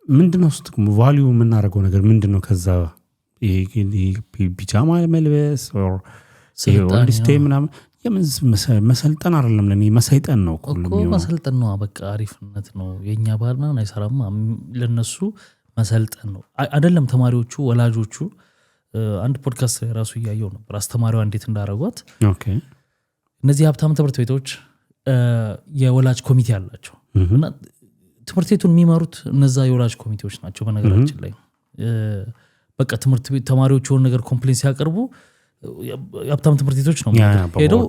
ምንድነው ስትቁም ቫልዩ የምናደርገው ነገር ምንድነው? ከዛ ፒጃማ መልበስ or ኦልዲስቴ ምናምን መሰልጠን አይደለም ለኔ መሰይጠን ነው እኮ መሰልጠን ነው። በቃ አሪፍነት ነው። የኛ ባህል ምናምን አይሰራም። ለነሱ መሰልጠን ነው አይደለም። ተማሪዎቹ ወላጆቹ አንድ ፖድካስት ላይ ራሱ እያየው ነበር አስተማሪዋ እንዴት እንዳደረጓት። እነዚህ ሀብታም ትምህርት ቤቶች የወላጅ ኮሚቴ አላቸው እና ትምህርት ቤቱን የሚመሩት እነዛ የወላጅ ኮሚቴዎች ናቸው። በነገራችን ላይ በቃ ትምህርት ቤት ተማሪዎች የሆነ ነገር ኮምፕሌንስ ሲያቀርቡ የሀብታም ትምህርት ቤቶች ነው ሄደው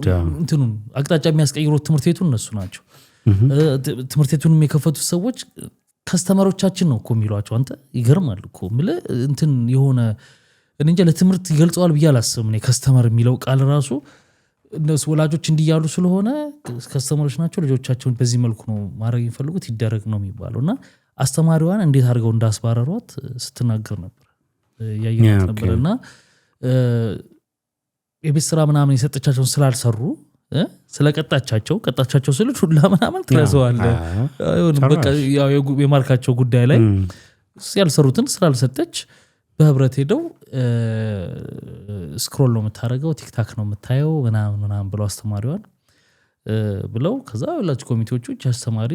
እንትኑን አቅጣጫ የሚያስቀይሩት ትምህርት ቤቱን እነሱ ናቸው። ትምህርት ቤቱንም የከፈቱት ሰዎች ከስተመሮቻችን ነው እኮ የሚሏቸው። አንተ ይገርማል እኮ ምለ እንትን የሆነ እንጃ ለትምህርት ይገልጸዋል ብዬ አላስብም። እኔ ከስተመር የሚለው ቃል ራሱ እነሱ ወላጆች እንዲያሉ ስለሆነ ከስተመሮች ናቸው ልጆቻቸውን በዚህ መልኩ ነው ማድረግ የሚፈልጉት ይደረግ ነው የሚባለውና አስተማሪዋን እንዴት አድርገው እንዳስባረሯት ስትናገር ነበር ያየናት ነበርና የቤት ስራ ምናምን የሰጠቻቸውን ስላልሰሩ ቀጣቻቸው ስለ ሁላ ምናምን ትረዘዋል። በቃ ያው የማርካቸው ጉዳይ ላይ ያልሰሩትን ስላልሰጠች በህብረት ሄደው ስክሮል ነው የምታደርገው ቲክታክ ነው የምታየው ምናምን ብለው አስተማሪዋን ብለው ከዛ ወላጅ ኮሚቴዎቹ አስተማሪ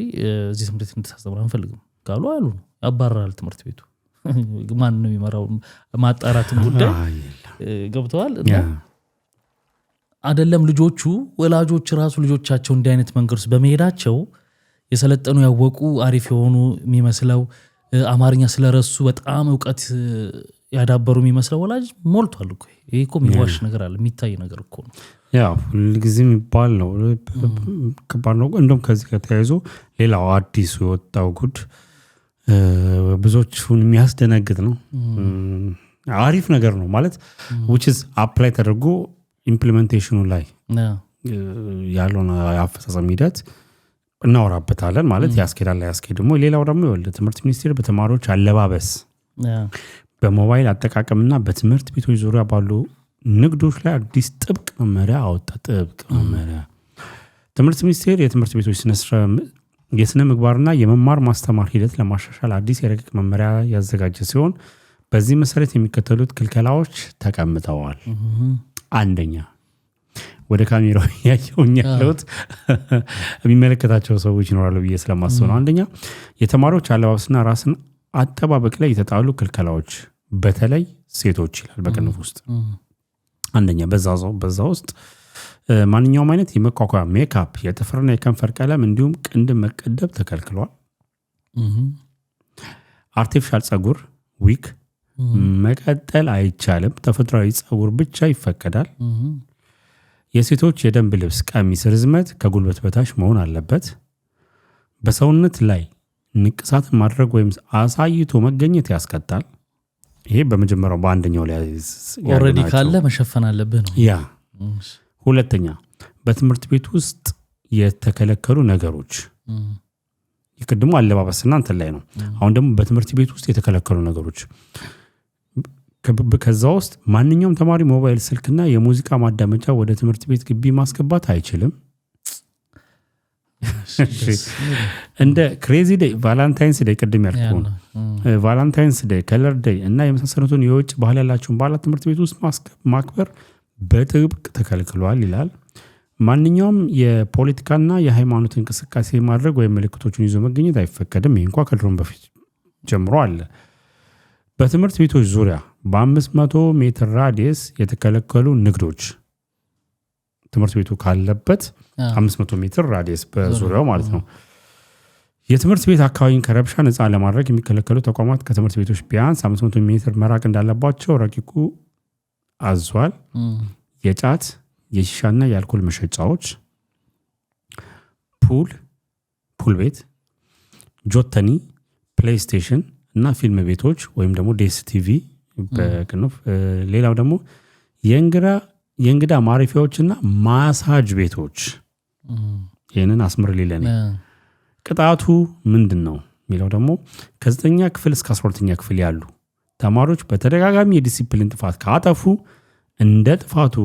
እዚህ ትምህርት ቤት እንድታስተምር አንፈልግም ካሉ አሉ ያባራል ትምህርት ቤቱ። ማን ነው የሚመራው ማጣራትን ጉዳይ ገብተዋል እና አይደለም ልጆቹ ወላጆች ራሱ ልጆቻቸው እንዲህ አይነት መንገዶች በመሄዳቸው የሰለጠኑ ያወቁ አሪፍ የሆኑ የሚመስለው አማርኛ ስለረሱ በጣም ዕውቀት ያዳበሩ የሚመስለው ወላጅ ሞልቷል እኮ። ይሄ እኮ የሚዋሽ ነገር አለ የሚታይ ነገር እኮ ነው። ያው ሁልጊዜም ይባል ነው ከባድ ነው። እንደውም ከዚህ ጋር ተያይዞ ሌላው አዲስ የወጣው ጉድ ብዙዎቹን የሚያስደነግጥ ነው። አሪፍ ነገር ነው ማለት which is apply ተደርጎ ኢምፕሊሜንቴሽኑ ላይ ያለውን አፈጻጸም ሂደት እናወራበታለን ማለት ያስኬዳል ያስኬድ ደግሞ ሌላው ደግሞ ትምህርት ሚኒስቴር በተማሪዎች አለባበስ በሞባይል አጠቃቀምና በትምህርት ቤቶች ዙሪያ ባሉ ንግዶች ላይ አዲስ ጥብቅ መመሪያ አወጣ። ጥብቅ መመሪያ ትምህርት ሚኒስቴር የትምህርት ቤቶች የስነ ምግባርና የመማር ማስተማር ሂደት ለማሻሻል አዲስ የረቂቅ መመሪያ ያዘጋጀ ሲሆን በዚህ መሰረት የሚከተሉት ክልከላዎች ተቀምጠዋል። አንደኛ ወደ ካሜራው ያየውኝ ያለውት የሚመለከታቸው ሰዎች ይኖራሉ ብዬ ስለማስብ ነው። አንደኛ የተማሪዎች አለባበስና ራስን አጠባበቅ ላይ የተጣሉ ክልከላዎች በተለይ ሴቶች ይላል በቅንፍ ውስጥ። አንደኛ በዛ ውስጥ ማንኛውም አይነት የመቋቋም ሜካፕ፣ የጥፍርና የከንፈር ቀለም እንዲሁም ቅንድብ መቀደብ ተከልክሏል። አርቲፊሻል ጸጉር ዊክ መቀጠል አይቻልም። ተፈጥሯዊ ጸጉር ብቻ ይፈቀዳል። የሴቶች የደንብ ልብስ ቀሚስ ርዝመት ከጉልበት በታች መሆን አለበት። በሰውነት ላይ ንቅሳት ማድረግ ወይም አሳይቶ መገኘት ያስቀጣል። ይሄ በመጀመሪያው በአንደኛው ላይ ኦሬዲ ካለ መሸፈን አለብህ ነው ያ። ሁለተኛ በትምህርት ቤት ውስጥ የተከለከሉ ነገሮች ይቀድሙ አለባበስና እንትን ላይ ነው። አሁን ደግሞ በትምህርት ቤት ውስጥ የተከለከሉ ነገሮች ከዛ ውስጥ ማንኛውም ተማሪ ሞባይል ስልክና የሙዚቃ ማዳመጫ ወደ ትምህርት ቤት ግቢ ማስገባት አይችልም። እንደ ክሬዚ ዴይ፣ ቫላንታይንስ ዴይ ቅድም ያልኩት ቫላንታይንስ ዴይ፣ ከለር ዴይ እና የመሳሰሉትን የውጭ ባህል ያላቸውን በዓላት ትምህርት ቤት ውስጥ ማክበር በጥብቅ ተከልክሏል ይላል። ማንኛውም የፖለቲካና የሃይማኖት እንቅስቃሴ ማድረግ ወይም ምልክቶችን ይዞ መገኘት አይፈቀድም። ይሄ እንኳን ከድሮም በፊት ጀምሮ አለ። በትምህርት ቤቶች ዙሪያ በ500 ሜትር ራዲየስ የተከለከሉ ንግዶች ትምህርት ቤቱ ካለበት 500 ሜትር ራዲየስ በዙሪያው ማለት ነው። የትምህርት ቤት አካባቢን ከረብሻ ነፃ ለማድረግ የሚከለከሉ ተቋማት ከትምህርት ቤቶች ቢያንስ 500 ሜትር መራቅ እንዳለባቸው ረቂቁ አዟል። የጫት የሺሻና የአልኮል መሸጫዎች፣ ፑል ቤት፣ ጆተኒ፣ ፕሌይስቴሽን እና ፊልም ቤቶች ወይም ደግሞ ዲኤስቲቪ በቅንፍ። ሌላው ደግሞ የእንግዳ ማረፊያዎችና ማሳጅ ቤቶች። ይህንን አስምር ሊለኔ ቅጣቱ ምንድን ነው የሚለው ደግሞ ከ9ኛ ክፍል እስከ 12ኛ ክፍል ያሉ ተማሪዎች በተደጋጋሚ የዲሲፕሊን ጥፋት ካጠፉ እንደ ጥፋቱ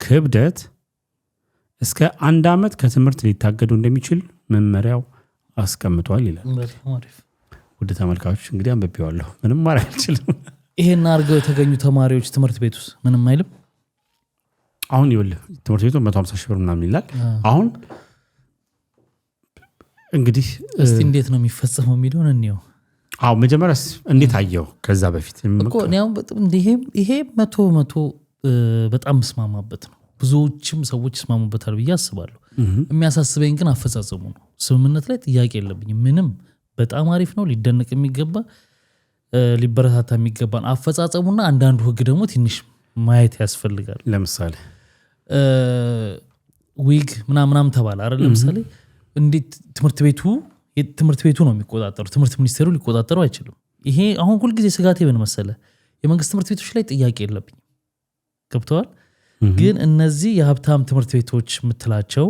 ክብደት እስከ 1 ዓመት ከትምህርት ሊታገዱ እንደሚችል መመሪያው አስቀምጧል ይላል። ውድ ተመልካቾች እንግዲህ አንብቤዋለሁ፣ ምንም ማድረግ አልችልም። ይሄን አድርገው የተገኙ ተማሪዎች ትምህርት ቤት ውስጥ ምንም አይልም። አሁን ይኸውልህ ትምህርት ቤቱ 150 ሺህ ብር ምናምን ይላል። አሁን እንግዲህ እስቲ እንዴት ነው የሚፈጸመው የሚለውን እንየው። አዎ መጀመሪያ እንዴት አየው? ከዛ በፊት እኮ ነው ይሄ 100 በጣም መስማማበት ነው። ብዙዎችም ሰዎች ይስማሙበታል ብዬ አስባለሁ። የሚያሳስበኝ ግን አፈጻጸሙ ነው። ስምምነት ላይ ጥያቄ የለብኝም። ምንም በጣም አሪፍ ነው፣ ሊደነቅ የሚገባ ሊበረታታ የሚገባ አፈጻጸሙና አንዳንዱ ህግ ደግሞ ትንሽ ማየት ያስፈልጋል። ለምሳሌ ዊግ ምናምን ተባለ አይደል? ለምሳሌ እንዴት ትምህርት ቤቱ ነው የሚቆጣጠሩ፣ ትምህርት ሚኒስቴሩ ሊቆጣጠሩ አይችልም። ይሄ አሁን ሁሉ ጊዜ ስጋቴ ምን መሰለ፣ የመንግስት ትምህርት ቤቶች ላይ ጥያቄ የለብኝም፣ ገብተዋል። ግን እነዚህ የሀብታም ትምህርት ቤቶች የምትላቸው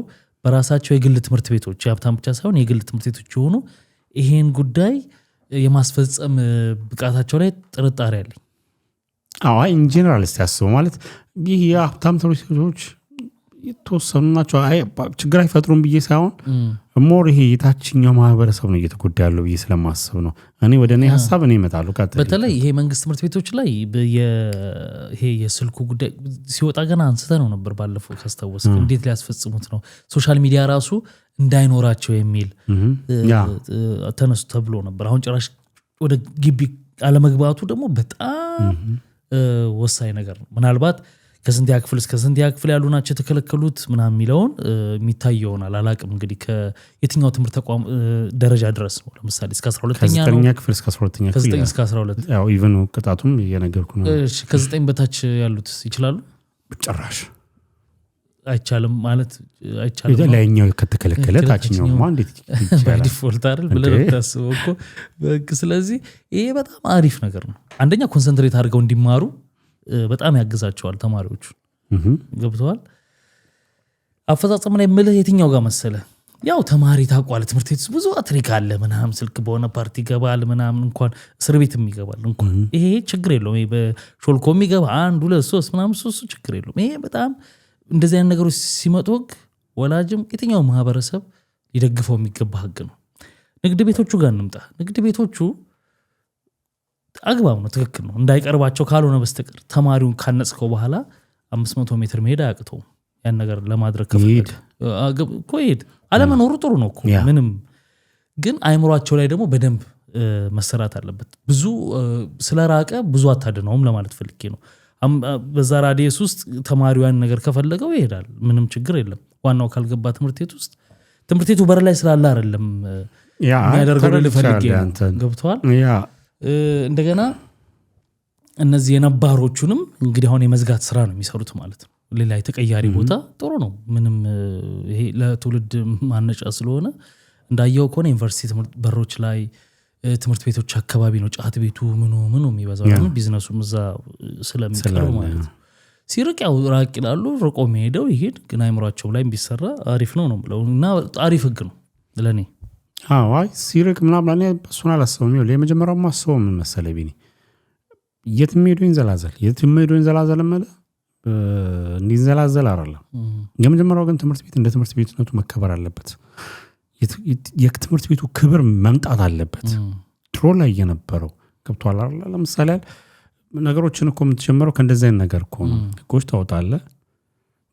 በራሳቸው የግል ትምህርት ቤቶች የሀብታም ብቻ ሳይሆን የግል ትምህርት ቤቶች የሆኑ ይሄን ጉዳይ የማስፈጸም ብቃታቸው ላይ ጥርጣሬ አለኝ። አይ ኢንጀነራል ያስበው ማለት ይህ የሀብታም ትምህርት ቤቶች የተወሰኑ ናቸው፣ ችግር አይፈጥሩም ብዬ ሳይሆን ሞር ይሄ የታችኛው ማህበረሰብ ነው እየተጎዳ ያለው ብዬ ስለማስብ ነው። እኔ ወደ እኔ ሀሳብ እኔ እመጣለሁ። በተለይ ይሄ መንግስት ትምህርት ቤቶች ላይ ይሄ የስልኩ ጉዳይ ሲወጣ ገና አንስተ ነው ነበር ባለፈው ካስታወስ፣ እንዴት ሊያስፈጽሙት ነው ሶሻል ሚዲያ ራሱ እንዳይኖራቸው የሚል ተነሱ ተብሎ ነበር። አሁን ጭራሽ ወደ ግቢ አለመግባቱ ደግሞ በጣም ወሳኝ ነገር ነው። ምናልባት ከስንተኛ ክፍል እስከ ስንተኛ ክፍል ያሉ ናቸው የተከለከሉት ምናምን የሚለውን የሚታይ ይሆናል። አላቅም እንግዲህ ከየትኛው ትምህርት ተቋም ደረጃ ድረስ ነው። ለምሳሌ እስከ 12ኛ ነው፣ ከ9ኛ ክፍል እስከ 12ኛ ክፍል፣ ከ9 እስከ 12 ያው ኢቭን ቅጣቱም እየነገርኩ ነው። ከ9 በታች ያሉት ይችላሉ? ጭራሽ አይቻልም ማለት አይቻልም ላይኛው ከተከለከለ ታችኛውማ እንዴት ይቻላል ዲፎልት አይደል ብለህ ታስበው እኮ ስለዚህ ይሄ በጣም አሪፍ ነገር ነው አንደኛ ኮንሰንትሬት አድርገው እንዲማሩ በጣም ያግዛቸዋል ተማሪዎቹ ገብተዋል አፈጻጸም ላይ ምልህ የትኛው ጋር መሰለ ያው ተማሪ ታቋለ ትምህርት ቤት ብዙ አትሪክ አለ ምናም ስልክ በሆነ ፓርቲ ገባል ምናም እንኳን እስር ቤትም ይገባል እንኳን ይሄ ችግር የለውም ይሄ በሾልኮም ይገባ 1 2 3 ምናም ሶስቱ ችግር የለውም ይሄ በጣም እንደዚህ አይነት ነገሮች ሲመጡ ወላጅም የትኛው ማህበረሰብ ሊደግፈው የሚገባ ህግ ነው ንግድ ቤቶቹ ጋር እንምጣ ንግድ ቤቶቹ አግባብ ነው ትክክል ነው እንዳይቀርባቸው ካልሆነ በስተቀር ተማሪውን ካነጽከው በኋላ 500 ሜትር መሄድ አያቅተው ያን ነገር ለማድረግ ከፈለገ ኮይድ አለመኖሩ ጥሩ ነው እኮ ምንም ግን አይምሯቸው ላይ ደግሞ በደንብ መሰራት አለበት ብዙ ስለራቀ ብዙ አታድነውም ለማለት ፈልጌ ነው በዛ ራዲየስ ውስጥ ተማሪዋን ነገር ከፈለገው ይሄዳል ምንም ችግር የለም ዋናው ካልገባ ትምህርት ቤቱ በር ላይ ስላለ አይደለም ያደርገው ለፈልጌ ገብቷል እንደገና እነዚህ የነባሮቹንም እንግዲህ አሁን የመዝጋት ስራ ነው የሚሰሩት ማለት ነው ሌላ የተቀያሪ ቦታ ጥሩ ነው ምንም ይሄ ለትውልድ ማነጫ ስለሆነ እንዳየው ከሆነ ዩኒቨርሲቲ ትምህርት በሮች ላይ ትምህርት ቤቶች አካባቢ ነው ጫት ቤቱ ምኑ የሚበዛው ነው ቢዝነሱም እዛ ስለሚቀርብ ማለት ነው ሲርቅ ያው ራቅ ይላሉ ርቆ መሄደው ይሄድ ግን አይምሯቸው ላይ ቢሰራ አሪፍ ነው ብለውና አሪፍ ህግ ነው ለኔ አይ ሲርቅ ምናምን እኔ እሱን አላሰበም ይኸውልህ የመጀመሪያው ማሰበው ምን መሰለህ ቢኒ የትም ሄዶ ይንዘላዘል ማለት እንዲንዘላዘል አይደለም የመጀመሪያው ግን ትምህርት ቤት እንደ ትምህርት ቤትነቱ መከበር አለበት የትምህርት ቤቱ ክብር መምጣት አለበት ድሮ ላይ የነበረው ገብቷል አይደል ለምሳሌ ነገሮችን እኮ የምትጀምረው ከእንደዚህ አይነት ነገር እኮ ነው ህጎች ታወጣለህ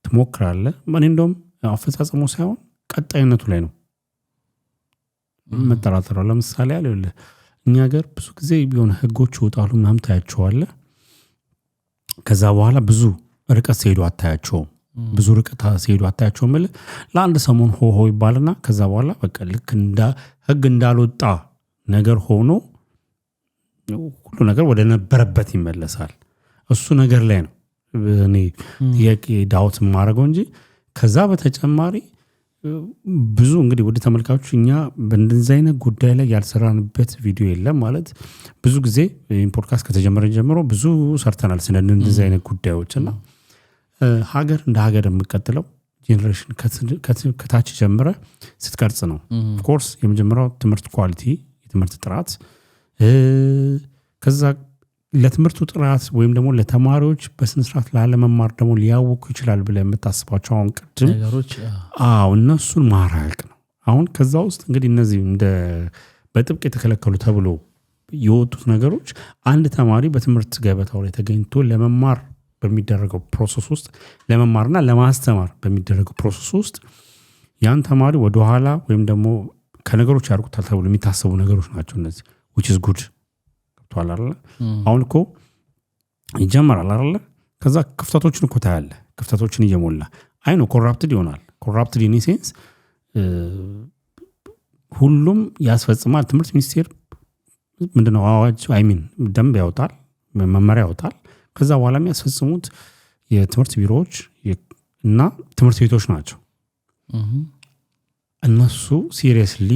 ትሞክራለህ ማን እንደውም አፈጻጸሙ ሳይሆን ቀጣይነቱ ላይ ነው መጠራጠረው ለምሳሌ አይደል እኛ ሀገር ብዙ ጊዜ ቢሆን ህጎች ይወጣሉ ምናምን ታያቸዋለህ ከዛ በኋላ ብዙ ርቀት ሲሄዱ አታያቸውም ብዙ ርቀት ሲሄዱ አታያቸውም ለአንድ ሰሞን ሆ ይባልና ከዛ በኋላ በቃ ልክ እንደ ህግ እንዳልወጣ ነገር ሆኖ ሁሉ ነገር ወደ ነበረበት ይመለሳል እሱ ነገር ላይ ነው እኔ ጥያቄ ዳውት ማረገው እንጂ ከዛ በተጨማሪ ብዙ እንግዲህ ወደ ተመልካቾች እኛ በእንደዚህ አይነት ጉዳይ ላይ ያልሰራንበት ቪዲዮ የለም ማለት ብዙ ጊዜ ፖድካስት ከተጀመረ ጀምሮ ብዙ ሰርተናል ስለ እንደዚህ አይነት ጉዳዮችና ሀገር እንደ ሀገር የምቀጥለው ጄነሬሽን ከታች ጀምረ ስትቀርጽ ነው ኦፍ ኮርስ የመጀመሪያው ትምህርት ኳሊቲ የትምህርት ጥራት ከዛ ለትምህርቱ ጥራት ወይም ደግሞ ለተማሪዎች በስነ ስርዓት ለመማር ደግሞ ሊያውቁ ይችላል ብለ የምታስባቸው አሁን ቅድም ነገሮች እነሱን ማራቅ ነው አሁን ከዛ ውስጥ እንግዲህ እነዚህ እንደ በጥብቅ የተከለከሉ ተብሎ የወጡት ነገሮች አንድ ተማሪ በትምህርት ገበታው ላይ ተገኝቶ ለመማር በሚደረገው ፕሮሰስ ውስጥ ለመማርና ለማስተማር በሚደረገው ፕሮሰስ ውስጥ ያን ተማሪ ወደ ኋላ ወይም ደግሞ ከነገሮች ያርቁታል ተብሎ የሚታሰቡ ነገሮች ናቸው እነዚህ which is good ገብቷል አይደል አሁን እኮ ይጀምራል አይደል ከዛ ክፍተቶችን እኮ ታያለ ክፍተቶችን እየሞላ አይ ነው ኮራፕትድ ይሆናል ኮራፕትድ in sense ሁሉም ያስፈጽማል ትምህርት ሚኒስቴር ምንድነው አዋጅ ደንብ ያወጣል መመሪያ ያወጣል ከዛ በኋላ የሚያስፈጽሙት የትምህርት ቢሮዎች እና ትምህርት ቤቶች ናቸው እነሱ ሲሪየስሊ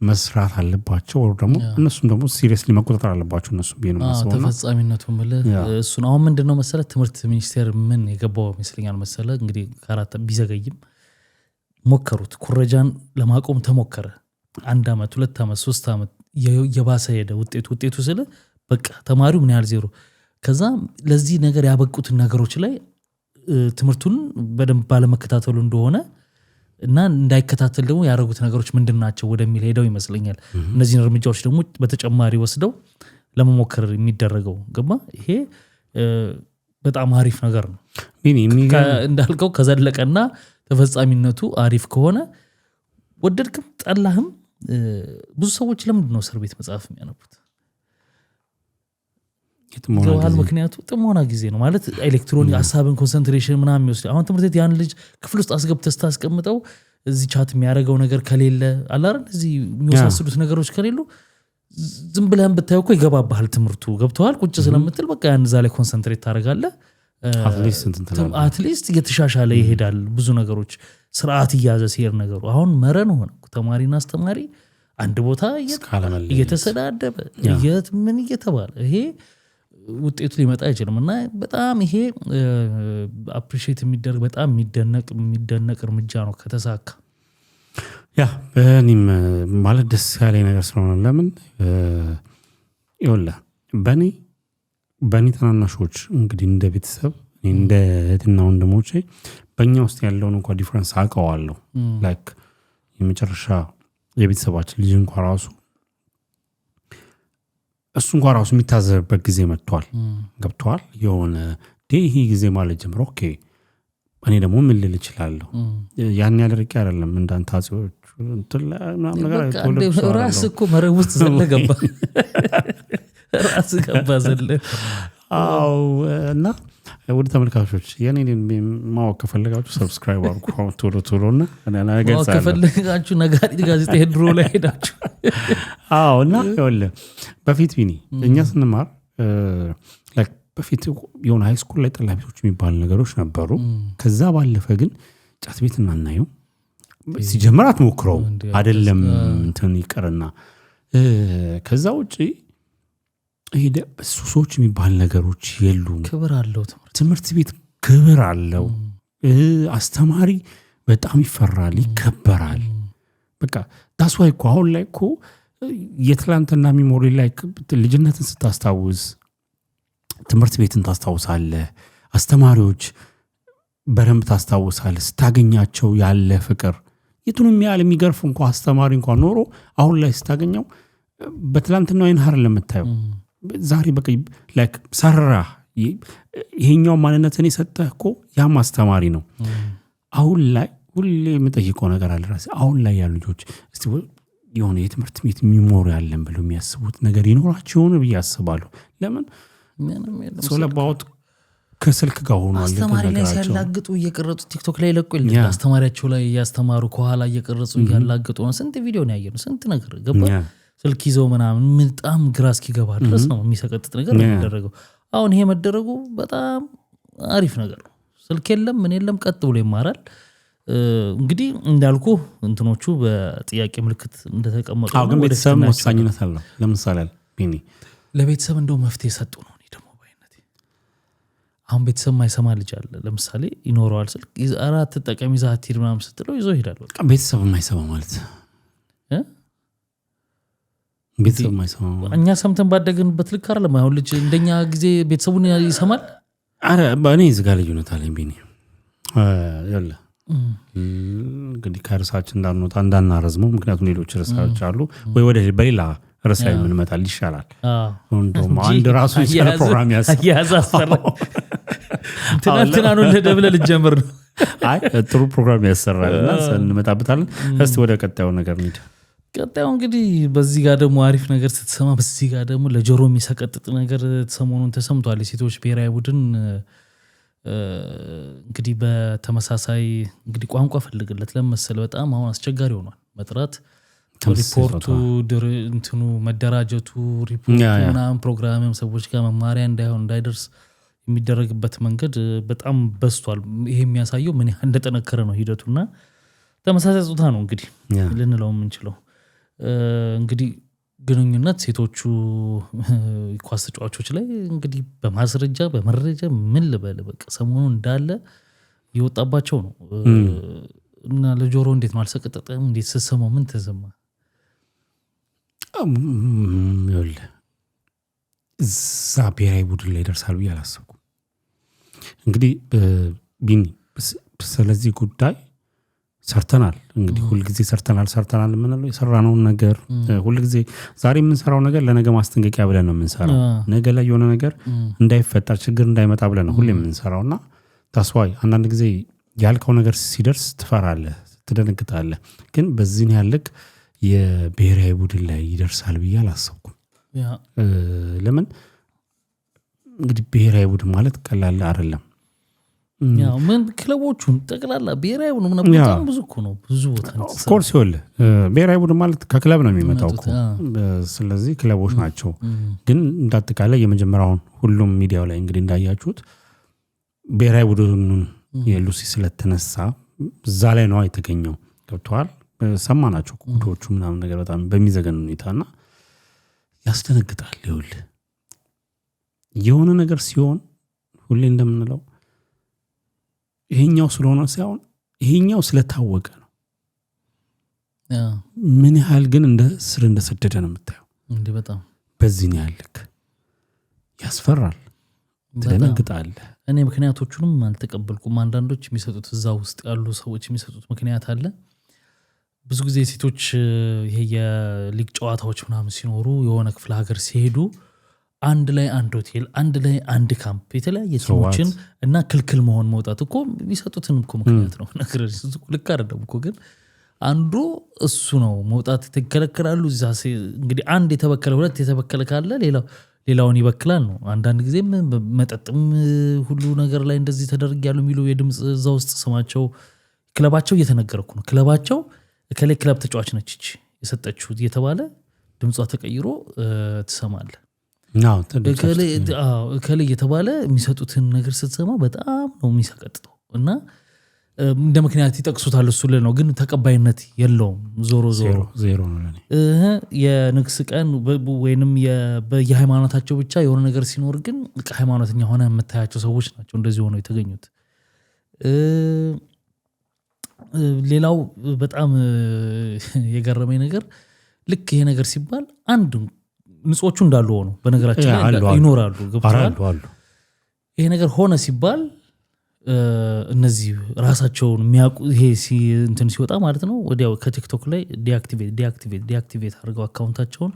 መስራት አለባቸው ወር ደግሞ እነሱም ደግሞ ሲሪየስሊ መቆጣጠር አለባቸው እነሱ ቢሆን ማሰው ተፈጻሚነቱ ማለት እሱ ነው አሁን ምንድነው መሰለ ትምህርት ሚኒስቴር ምን የገባው መስለኛል መሰለ እንግዲህ ካራተ ቢዘገይም ሞከሩት ኩረጃን ለማቆም ተሞከረ 1 አመት 2 አመት 3 አመት የባሰ ሄደ ውጤቱ ስለ በቃ ተማሪው ምን ያህል ዜሮ ከዛ ለዚህ ነገር ያበቁት ነገሮች ላይ ትምህርቱን በደንብ ባለመከታተሉ እንደሆነ እና እንዳይከታተል ደግሞ ያደረጉት ነገሮች ምንድናቸው ወደሚል ሄደው ይመስለኛል እነዚህ እርምጃዎች ደግሞ በተጨማሪ ወስደው ለመሞከር የሚደረገው ገባ ይሄ በጣም አሪፍ ነገር ነው እንዳልከው ከዘለቀና ተፈጻሚነቱ አሪፍ ከሆነ ወደድክም ጠላህም ብዙ ሰዎች ለምንድን ነው እስር ቤት መጽሐፍ የሚያነቡት ይተሞናል ምክንያቱ ጥሞና ጊዜ ነው ማለት ኤሌክትሮኒክ ሐሳብን ኮንሰንትሬሽን ምናምን የሚወስድ አሁን ትምህርት ቤት ያን ልጅ ክፍል ውስጥ አስገብተህ ታስቀምጠው እዚህ ቻት የሚያደርገው ነገር ከሌለ አላረን እዚህ የሚወሳስዱት ነገሮች ከሌሉ ዝም ብለህም ብታየው እኮ ይገባባል ትምህርቱ ገብቷል ቁጭ ስለምትል በቃ ያን ዛ ላይ ኮንሰንትሬት ታደርጋለህ አትሊስት እየተሻሻለ ይሄዳል። ብዙ ነገሮች ስርዓት እያዘ ሲሄድ ነገሩ አሁን መረን ሆነ። ተማሪና አስተማሪ አንድ ቦታ እየተሰዳደበ ምን እየተባለ ይሄ ውጤቱ ሊመጣ አይችልም። እና በጣም ይሄ አፕሪሺየት የሚደረግ በጣም የሚደነቅ እርምጃ ነው ከተሳካ። ያ በእኔም ማለት ደስ ያለኝ ነገር ስለሆነ ለምን ይኸውልህ በእኔ ተናናሾች እንግዲህ እንደ ቤተሰብ እንደ እህትና ወንድሞቼ በእኛ ውስጥ ያለውን እንኳ ዲፍረንስ አውቀዋለሁ። ላይክ የመጨረሻ የቤተሰባችን ልጅ እንኳ ራሱ እሱ እንኳ ራሱ የሚታዘብበት ጊዜ መጥቷል። ገብቷል የሆነ ይሄ ጊዜ ማለት ጀምሮ ኦኬ እኔ ደግሞ ምን ልል እችላለሁ ያን ያደርቅ አይደለም እንዳንተ አጽዎች ራስ እኮ መረብ ውስጥ ዘለገባ ራስ ገባ ዘለ እና ውድ ተመልካቾች የኔን ማወቅ ከፈለጋችሁ ሰብስክራይብ አድርጉ ቶሎ እና ማወቅ ከፈለጋችሁ ነጋሪት ጋዜጣ ድሮ ላይ ሄዳችሁ እና ይኸውልህ በፊት ቢኒ እኛ ስንማር በፊት የሆነ ሃይስኩል ላይ ጠላ ቤቶች የሚባሉ ነገሮች ነበሩ። ከዛ ባለፈ ግን ጫት ቤት እናናየው ሲጀምር አትሞክረው አይደለም እንትን ይቀርና ከዛ ውጪ ሄደ ሱሶች የሚባል ነገሮች የሉም። ክብር አለው ትምህርት ቤት ክብር አለው። አስተማሪ በጣም ይፈራል ይከበራል። በቃ ታስዋይ እኮ አሁን ላይ እኮ የትላንትና ሚሞሪ ላይ ልጅነትን ስታስታውስ ትምህርት ቤትን ታስታውሳለህ። አስተማሪዎች በረምብ ታስታውሳለህ። ስታገኛቸው ያለ ፍቅር የቱንም ያህል የሚገርፍ እንኳ አስተማሪ እንኳ ኖሮ አሁን ላይ ስታገኘው በትላንትና አይን ሀር ለምታየው ዛሬ በቃ ላይክ ሰራ ይሄኛው ማንነትን የሰጠህ እኮ ያም አስተማሪ ነው። አሁን ላይ ሁሌ የምጠይቀው ነገር አለ ራሴ አሁን ላይ ያሉ ልጆች እስቲ የሆነ የትምህርት ቤት ሚሞሪ ያለን ብለው የሚያስቡት ነገር ይኖራቸው ሆነ ብዬ አስባለሁ። ለምን ሶለባውት ከስልክ ጋር ሆኗል። አስተማሪ ላይ ሲያላግጡ እየቀረጹ ቲክቶክ ላይ ለቁ ይላል። አስተማሪያቸው ላይ ያስተማሩ ከኋላ እየቀረጹ ያላግጡ ነው። ስንት ቪዲዮ ነው ያየነው ስንት ነገር ገባ። ስልክ ይዘው ምናምን በጣም ግራ እስኪገባ ድረስ ነው የሚሰቀጥጥ ነገር የሚደረገው። አሁን ይሄ መደረጉ በጣም አሪፍ ነገር ነው። ስልክ የለም ምን የለም ቀጥ ብሎ ይማራል። እንግዲህ እንዳልኩ እንትኖቹ በጥያቄ ምልክት እንደተቀመጡ ነው። ግን ቤተሰብ ወሳኝነት አለው። ለምሳሌ ቢኒ ለቤተሰብ እንደው መፍትሄ ሰጡ ነው። እኔ ደግሞ ባይነቴ አሁን ቤተሰብ ማይሰማ ልጅ አለ ለምሳሌ ይኖረዋል ስልክ አራት ተጠቀሚ ዛት ይር ምናምን ስትለው ይዞ ይሄዳል። በቃ ቤተሰብ ማይሰማ ማለት ቤተሰብ ማይሰማ እኛ ሰምተን ባደግንበት ልክ አይደለም። አሁን ልጅ እንደኛ ጊዜ ቤተሰቡን ይሰማል። አረ በእኔ ዝጋ ልዩነት አለኝ ቢኒ ያለ እንግዲህ ከርሳችን እንዳናረዝመው ምክንያቱም ሌሎች ርዕሶች አሉ ወይ ወደ በሌላ ርዕስ ላይ ምን መጣል ይሻላል። እንደውም አንድ ራሱ የቻለ ፕሮግራም ያሳስፈራ እንትና ነው ለደብለ ልጀምር ነው። አይ ጥሩ ፕሮግራም ያሰራልና እንመጣበታለን። እስቲ ወደ ቀጣዩ ነገር እንሂድ። ቀጣዩ እንግዲህ በዚህ ጋር ደግሞ አሪፍ ነገር ስትሰማ በዚህ ጋር ደግሞ ለጆሮ የሚሰቀጥጥ ነገር ሰሞኑን ተሰምቷል። የሴቶች ብሔራዊ ቡድን እንግዲህ በተመሳሳይ እንግዲህ ቋንቋ ፈልግለት ለመሰለ በጣም አሁን አስቸጋሪ ሆኗል መጥራት ሪፖርቱ እንትኑ መደራጀቱ ሪፖርቱ ምናምን ፕሮግራምም ሰዎች ጋር መማሪያ እንዳይደርስ የሚደረግበት መንገድ በጣም በዝቷል። ይሄ የሚያሳየው ምን ያህል እንደጠነከረ ነው ሂደቱና ተመሳሳይ ጾታ ነው እንግዲህ ልንለው የምንችለው። እንግዲህ ግንኙነት ሴቶቹ ኳስ ተጫዋቾች ላይ እንግዲህ በማስረጃ በመረጃ ምን ልበል በቃ ሰሞኑን እንዳለ ይወጣባቸው ነው። እና ለጆሮ እንዴት ነው አልሰቀጠጠም? እንዴት ስትሰማው ምን ተሰማ? እዛ ብሔራዊ ቡድን ላይ ደርሳል ብዬ አላሰብኩም። እንግዲህ ቢኒ ስለዚህ ጉዳይ ሰርተናል። እንግዲህ ሁልጊዜ ሰርተናል የምንለው የሰራነውን ነገር ሁልጊዜ ዛሬ የምንሰራው ነገር ለነገ ማስጠንቀቂያ ብለን ነው የምንሰራው። ነገ ላይ የሆነ ነገር እንዳይፈጠር ችግር እንዳይመጣ ብለን ነው ሁሌ የምንሰራውና ታስዋይ አንዳንድ ጊዜ ያልከው ነገር ሲደርስ ትፈራለህ፣ ትደነግጣለህ። ግን በዚህን ያልክ የብሔራዊ ቡድን ላይ ይደርሳል ብዬ አላሰብኩም። ለምን እንግዲህ ብሔራዊ ቡድን ማለት ቀላል አይደለም። ያው ምን ክለቦቹን ጠቅላላ ብሔራዊ ቡድን ምናምን በጣም ብዙ እኮ ነው ብዙ ቦታ ነው። ኦፍ ኮርስ ይኸውልህ ብሔራዊ ቡድን ማለት ከክለብ ነው የሚመጣው እኮ። ስለዚህ ክለቦች ናቸው። ግን እንዳጠቃላይ የመጀመሪያውን ሁሉም ሚዲያው ላይ እንግዲህ እንዳያችሁት ብሔራዊ ቡድኑን የሉሲ ስለተነሳ እዛ ላይ ነው የተገኘው ገብቷል ሰማናቸው ቁጥሮቹ ምናምን ነገር በጣም በሚዘገን ሁኔታና ያስደነግጣል ይኸውልህ የሆነ ነገር ሲሆን ሁሌ እንደምንለው ይሄኛው ስለሆነ ሳይሆን ይሄኛው ስለታወቀ ነው ምን ያህል ግን እንደ ስር እንደሰደደ ነው የምታየው እንዴ በጣም በዚህ ነው ያልክ ያስፈራል ትደነግጣለህ እኔ ምክንያቶቹንም አልተቀበልኩም አንዳንዶች የሚሰጡት እዛ ውስጥ ያሉ ሰዎች የሚሰጡት ምክንያት አለ ብዙ ጊዜ ሴቶች ይሄ የሊግ ጨዋታዎች ምናምን ሲኖሩ የሆነ ክፍለ ሀገር ሲሄዱ አንድ ላይ አንድ ሆቴል አንድ ላይ አንድ ካምፕ የተለያየ ሰዎችን እና ክልክል መሆን መውጣት እኮ የሚሰጡትን እኮ ምክንያት ነው ነገር ልክ አይደለም እኮ ግን አንዱ እሱ ነው መውጣት ተከለከላሉ እንግዲህ አንድ የተበከለ ሁለት የተበከለ ካለ ሌላውን ይበክላል ነው አንዳንድ ጊዜም መጠጥም ሁሉ ነገር ላይ እንደዚህ ተደርጋሉ የሚሉ የድምጽ እዛ ውስጥ ስማቸው ክለባቸው እየተነገረኩ ነው ክለባቸው ከሌ ክለብ ተጫዋች ነች እቺ የሰጠችው እየተባለ ድምጿ ተቀይሮ ትሰማለህ ነው ከሌ እየተባለ የሚሰጡትን ነገር ስትሰማ በጣም ነው የሚሰቀጥጠው እና እንደ ምክንያት ይጠቅሱታል እሱ ላይ ነው ግን ተቀባይነት የለውም ዞሮ ዜሮ ነው ለኔ የንግስ ቀን ወይንም የሃይማኖታቸው ብቻ የሆነ ነገር ሲኖር ግን ሃይማኖተኛ ሆነ የምታያቸው ሰዎች ናቸው እንደዚህ ሆነው የተገኙት ሌላው በጣም የገረመኝ ነገር ልክ ይሄ ነገር ሲባል አንድ ንጾቹ እንዳሉ ሆኖ በነገራችን ላይ ይኖራሉ ገብቷል ይሄ ነገር ሆነ ሲባል እነዚህ ራሳቸውን የሚያውቁ ይሄ እንትን ሲወጣ ማለት ነው ወዲያው ከቲክቶክ ላይ ዲአክቲቬት አድርገው አካውንታቸውን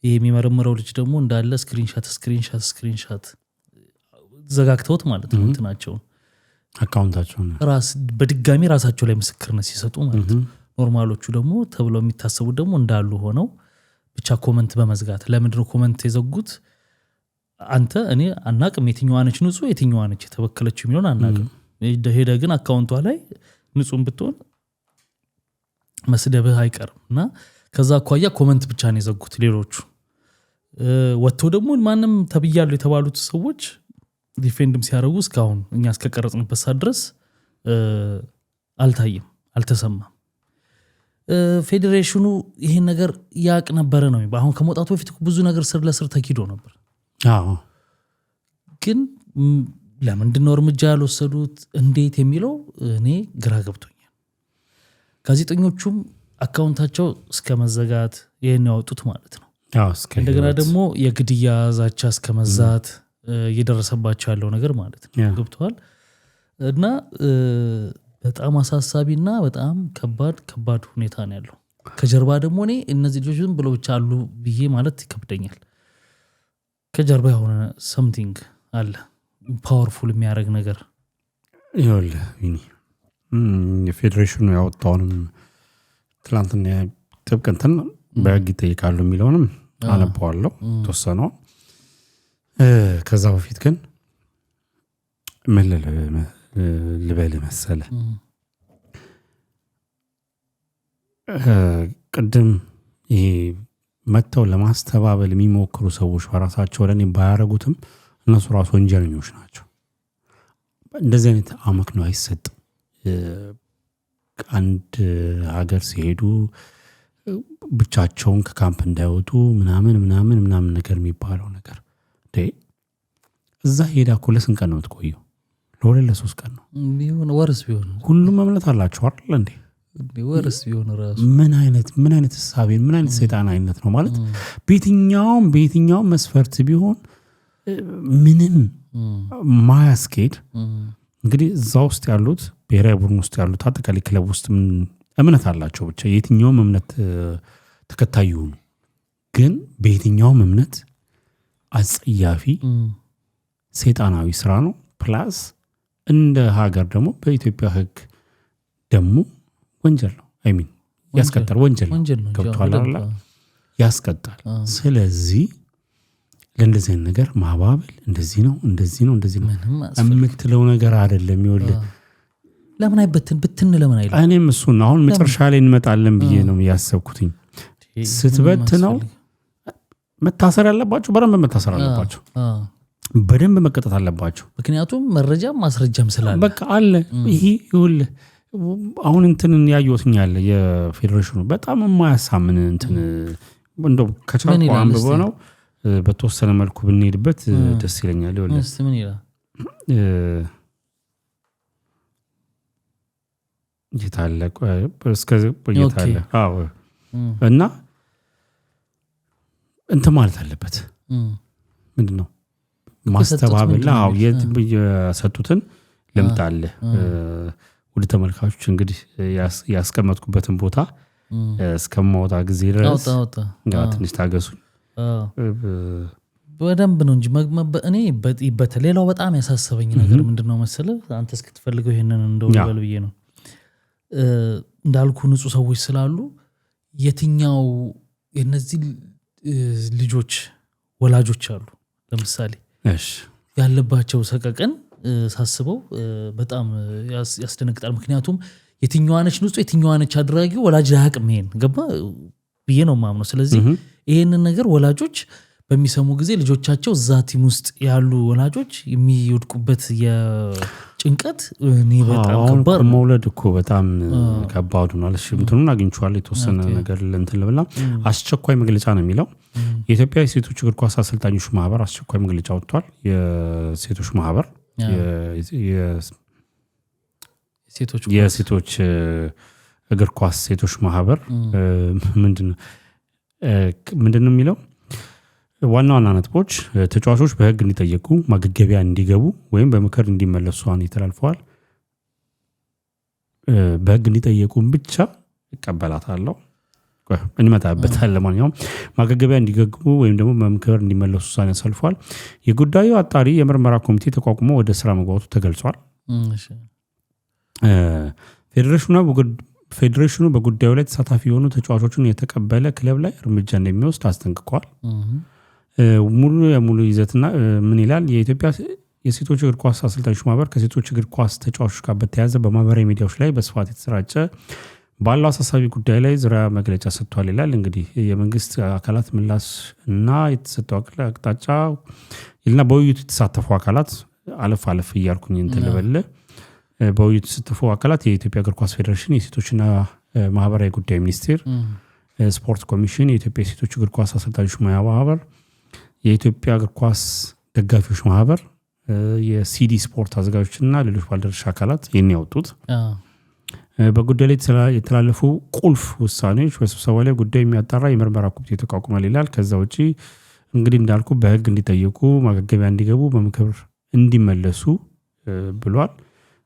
ይሄ የሚመረምረው ልጅ ደግሞ እንዳለ ስክሪንሻት ዘጋግተውት ማለት ነው እንትናቸውን አካውንታቸውን በድጋሚ ራሳቸው ላይ ምስክርነት ሲሰጡ ማለት ነው ኖርማሎቹ ደግሞ ተብለው የሚታሰቡት ደግሞ እንዳሉ ሆነው ብቻ ኮመንት በመዝጋት ለምንድነው ኮመንት የዘጉት አንተ እኔ አናቅም የትኛዋ ነች ንጹህ የትኛዋ ነች የተበከለችው የሚሆን አናቅም ሄደ ግን አካውንቷ ላይ ንጹህም ብትሆን መስደብህ አይቀርም እና ከዛ አኳያ ኮመንት ብቻ ነው የዘጉት ሌሎቹ ወጥተው ደግሞ ማንም ተብያሉ የተባሉት ሰዎች ዲፌንድም ሲያደርጉ እስካሁን እኛ እስከቀረጽንበት ሰዓት ድረስ አልታየም አልተሰማም ፌዴሬሽኑ ይሄን ነገር ያቅ ነበር ነው አሁን ከመውጣቱ በፊት ብዙ ነገር ስር ለስር ተኪዶ ነበር ግን ለምንድነው እርምጃ ያልወሰዱት እንዴት የሚለው እኔ ግራ ገብቶኛል ጋዜጠኞቹም አካውንታቸው እስከ መዘጋት ይሄን ያወጡት ማለት ነው እንደገና ደግሞ የግድያ ዛቻ እስከ መዛት እየደረሰባቸው ያለው ነገር ማለት ነው ገብቷል እና በጣም አሳሳቢና በጣም ከባድ ሁኔታ ነው ያለው ከጀርባ ደግሞ እኔ እነዚህ ልጆች ዝም ብለው ብቻ አሉ ብዬ ማለት ይከብደኛል ከጀርባ የሆነ something አለ ፓወርፉል የሚያደርግ ነገር ይኸውልህ የፌዴሬሽኑ ያወጣውንም ትላንትና ጥብቅ እንትን በህግ ይጠይቃሉ የሚለውንም አነበዋለሁ ተወሰነው ከዛ በፊት ግን ምን ልበል መሰለ ቅድም ይሄ መተው ለማስተባበል የሚሞክሩ ሰዎች በራሳቸው ለኔ ባያረጉትም እነሱ ራሱ ወንጀለኞች ናቸው እንደዚህ አይነት አመክንዮ አይሰጥም አንድ ሀገር ሲሄዱ ብቻቸውን ከካምፕ እንዳይወጡ ምናምን ነገር የሚባለው ነገር እዛ ሄዳ እኮ ለስንት ቀን ነው የምትቆየው ለ2-3 ቀን ነው ቢሆን ወርስ ቢሆን ሁሉም እምነት አላቸው አይደል እንዴ ወርስ ቢሆን ራሱ ምን አይነት ሐሳቤን ምን አይነት ሰይጣናዊነት ነው ማለት በየትኛውም መስፈርት ቢሆን ምንም ማያስኬድ እንግዲህ እዛ ውስጥ ያሉት ብሔራዊ ቡድን ውስጥ ያሉት አጠቃላይ ክለብ ውስጥ እምነት አላቸው ብቻ የትኛውም እምነት ተከታዩ ነው ግን በየትኛውም እምነት አጸያፊ ሰይጣናዊ ስራ ነው ፕላስ እንደ ሀገር ደግሞ በኢትዮጵያ ህግ ደግሞ ወንጀል ነው ያስቀጣል ወንጀል ነው ገብቷል አይደል ያስቀጣል ስለዚህ ለእንደዚህ ነገር ማባበል እንደዚህ ነው የምትለው ነገር አይደለም ይወልድ ለምን አይበትን ለምን አይል እኔም እሱን አሁን መጨረሻ ላይ እንመጣለን ብዬ ነው ያሰብኩትኝ ስትበት ነው መታሰር ያለባቸው በረም መታሰር አለባቸው በደንብ መቀጣት አለባቸው። ምክንያቱም መረጃም ማስረጃም ስላለ በቃ አለ። ይሄ ይኸውልህ አሁን እንትን ያየሁትኝ አለ የፌዴሬሽኑ በጣም የማያሳምን እንትን እንደው ከቻልኩ አንብበው ነው በተወሰነ መልኩ ብንሄድበት ደስ ይለኛል። ይኸውልህ ምን ይላል ይታለ እስከዚህ ይታለ አዎ እና እንትን ማለት አለበት ምንድነው ማስተባበል አዎ የሰጡትን ልምጣለ ወደ ተመልካቾች እንግዲህ ያስቀመጥኩበትን ቦታ እስከማውጣ ጊዜ ድረስ ትንሽ ታገሱኝ። በደንብ ነው እንጂ እኔ በተሌላው በጣም ያሳሰበኝ ነገር ምንድነው መሰለህ አንተ እስክትፈልገው ይሄንን እንደውልበል ብዬ ነው እንዳልኩ ንጹህ ሰዎች ስላሉ የትኛው የነዚህ ልጆች ወላጆች አሉ ለምሳሌ ያለባቸው ሰቀቀን ሳስበው በጣም ያስደነግጣል። ምክንያቱም የትኛዋ ነች ንጹህ የትኛዋ ነች አድራጊ ወላጅ አያውቅም። ይሄን ገባ ብዬ ነው ማምነው። ስለዚህ ይሄንን ነገር ወላጆች በሚሰሙ ጊዜ ልጆቻቸው እዛ ቲም ውስጥ ያሉ ወላጆች የሚወድቁበት የጭንቀት እኔ በጣም ከባድ መውለድ እኮ በጣም ከባድ ነው። አለሽ እንትኑን አግኝቻለሁ የተወሰነ ነገር እንትን ልብላ አስቸኳይ መግለጫ ነው የሚለው የኢትዮጵያ የሴቶች እግር ኳስ አሰልጣኞች ማህበር አስቸኳይ መግለጫ ወጥቷል። የሴቶች ማህበር የሴቶች እግር ኳስ ሴቶች ማህበር ምንድነው የሚለው ዋና ዋና ነጥቦች ተጫዋቾች በህግ እንዲጠየቁ ማገገቢያ እንዲገቡ ወይም በምክር እንዲመለሱ ተላልፈዋል። በህግ እንዲጠየቁም ብቻ ይቀበላታለሁ እንመጣበታለን። ለማንኛውም ማገገቢያ እንዲገቡ ወይም ደግሞ በምክር እንዲመለሱ ያሳልፈዋል። የጉዳዩ አጣሪ የምርመራ ኮሚቴ ተቋቁሞ ወደ ስራ መግባቱ ተገልጿል። ፌዴሬሽኑ በጉዳዩ ላይ ተሳታፊ የሆኑ ተጫዋቾችን የተቀበለ ክለብ ላይ እርምጃ እንደሚወስድ አስጠንቅቋል። ሙሉ ይዘትና ምን ይላል? የኢትዮጵያ የሴቶች እግር ኳስ አሰልጣኞች ማህበር ከሴቶች እግር ኳስ ተጫዋቾች ጋር በተያያዘ በማህበራዊ ሚዲያዎች ላይ በስፋት የተሰራጨ ባለው አሳሳቢ ጉዳይ ላይ ዙሪያ መግለጫ ሰጥቷል ይላል። እንግዲህ የመንግስት አካላት ምላሽ እና የተሰጠው አቅጣጫ ይልና በውይይቱ የተሳተፉ አካላት አለፍ እያልኩኝ እንትን ልበል በውይይቱ የተሳተፉ አካላት የኢትዮጵያ እግር ኳስ ፌዴሬሽን፣ የሴቶችና ማህበራዊ ጉዳይ ሚኒስቴር፣ ስፖርት ኮሚሽን፣ የኢትዮጵያ የሴቶች እግር ኳስ አሰልጣኞች ማህበር፣ የኢትዮጵያ እግር ኳስ ደጋፊዎች ማህበር፣ የሲዲ ስፖርት አዘጋጆችና ሌሎች ባለድርሻ አካላት ይህን ያወጡት በጉዳዩ ላይ የተላለፉ ቁልፍ ውሳኔዎች በስብሰባ ላይ ጉዳዩ የሚያጣራ የምርመራ ኮሚቴ ተቋቁሟል ይላል። ከዛ ውጪ እንግዲህ እንዳልኩ በህግ እንዲጠየቁ ማገገቢያ እንዲገቡ በምክር እንዲመለሱ ብሏል።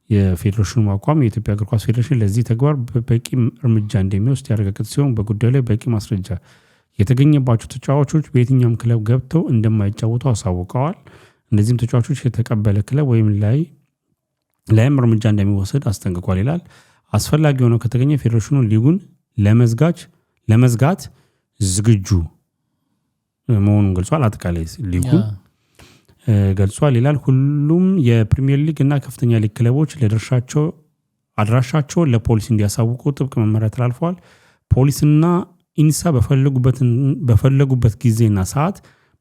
የፌዴሬሽኑ አቋም የኢትዮጵያ እግር ኳስ ፌዴሬሽን ለዚህ ተግባር በቂ እርምጃ እንደሚወስድ ያረጋግጥ ሲሆን በጉዳዩ ላይ በቂ ማስረጃ የተገኘባቸው ተጫዋቾች በየትኛውም ክለብ ገብተው እንደማይጫወቱ አሳውቀዋል። እነዚህም ተጫዋቾች የተቀበለ ክለብ ወይም ላይም እርምጃ እንደሚወሰድ አስጠንቅቋል ይላል። አስፈላጊ ሆኖ ከተገኘ ፌዴሬሽኑ ሊጉን ለመዝጋት ዝግጁ መሆኑን ገልጿል። አጠቃላይ ሊጉን ገልጿል ይላል። ሁሉም የፕሪሚየር ሊግ እና ከፍተኛ ሊግ ክለቦች አድራሻቸውን ለፖሊስ እንዲያሳውቁ ጥብቅ መመሪያ ተላልፈዋል። ፖሊስና ኢንሳ በፈለጉበት ጊዜና ሰዓት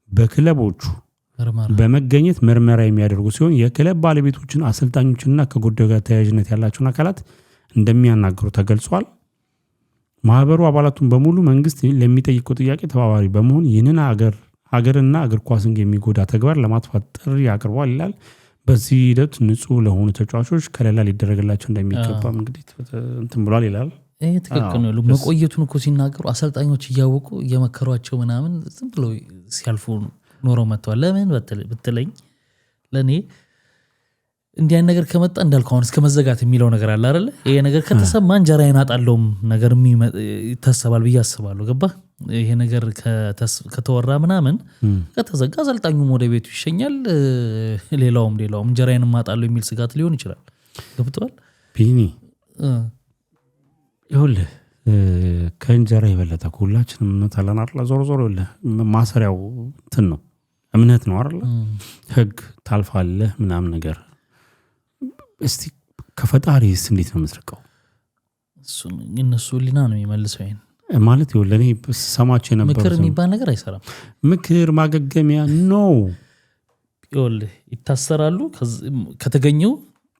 በክለቦቹ በመገኘት ምርመራ የሚያደርጉ ሲሆን የክለብ ባለቤቶችን፣ አሰልጣኞችና ከጉዳዩ ጋር ተያያዥነት ያላቸውን አካላት እንደሚያናግሩ ተገልጿል። ማህበሩ አባላቱን በሙሉ መንግስት ለሚጠይቀው ጥያቄ ተባባሪ በመሆን ይህንን ሀገርና እግር ኳስን የሚጎዳ ተግባር ለማጥፋት ጥሪ አቅርቧል ይላል። በዚህ ሂደት ንጹህ ለሆኑ ተጫዋቾች ከለላ ሊደረግላቸው እንደሚገባም እንግዲህ እንትን ብሏል ይላል። ይሄ ትክክል ነው። መቆየቱን እኮ ሲናገሩ አሰልጣኞች እያወቁ እየመከሯቸው ምናምን ዝም ብለው ሲያልፉ ኖረው መጥተዋል። ለምን ብትለኝ ለእኔ እንዲህ አይነት ነገር ከመጣ እንዳልኩ አሁን እስከ መዘጋት የሚለው ነገር አለ አይደለ? ይሄ ነገር ከተሰማ እንጀራዬን አጣለውም ነገር ይታሰባል ብዬ አስባለሁ። ገባ? ይሄ ነገር ከተወራ ምናምን ከተዘጋ አሰልጣኙም ወደ ቤቱ ይሸኛል፣ ሌላውም እንጀራዬን ማጣለው የሚል ስጋት ሊሆን ይችላል። ገብቷል? ቢኒ ይኸውልህ ከእንጀራ የበለጠ ሁላችንም እምነት አለን አይደል? ዞሮ ይኸውልህ ማሰሪያው እንትን ነው፣ እምነት ነው አይደል? ህግ ታልፋለህ ምናምን ነገር እስቲ ከፈጣሪስ እንዴት ነው የምትርቀው? እነሱ ሊና ነው የሚመልሰው። ይሄን ማለት ይኸውልህ እኔ ሰማቸው የነበረው ምክር የሚባል ነገር አይሰራም። ምክር ማገገሚያ ነው ይታሰራሉ ከተገኘው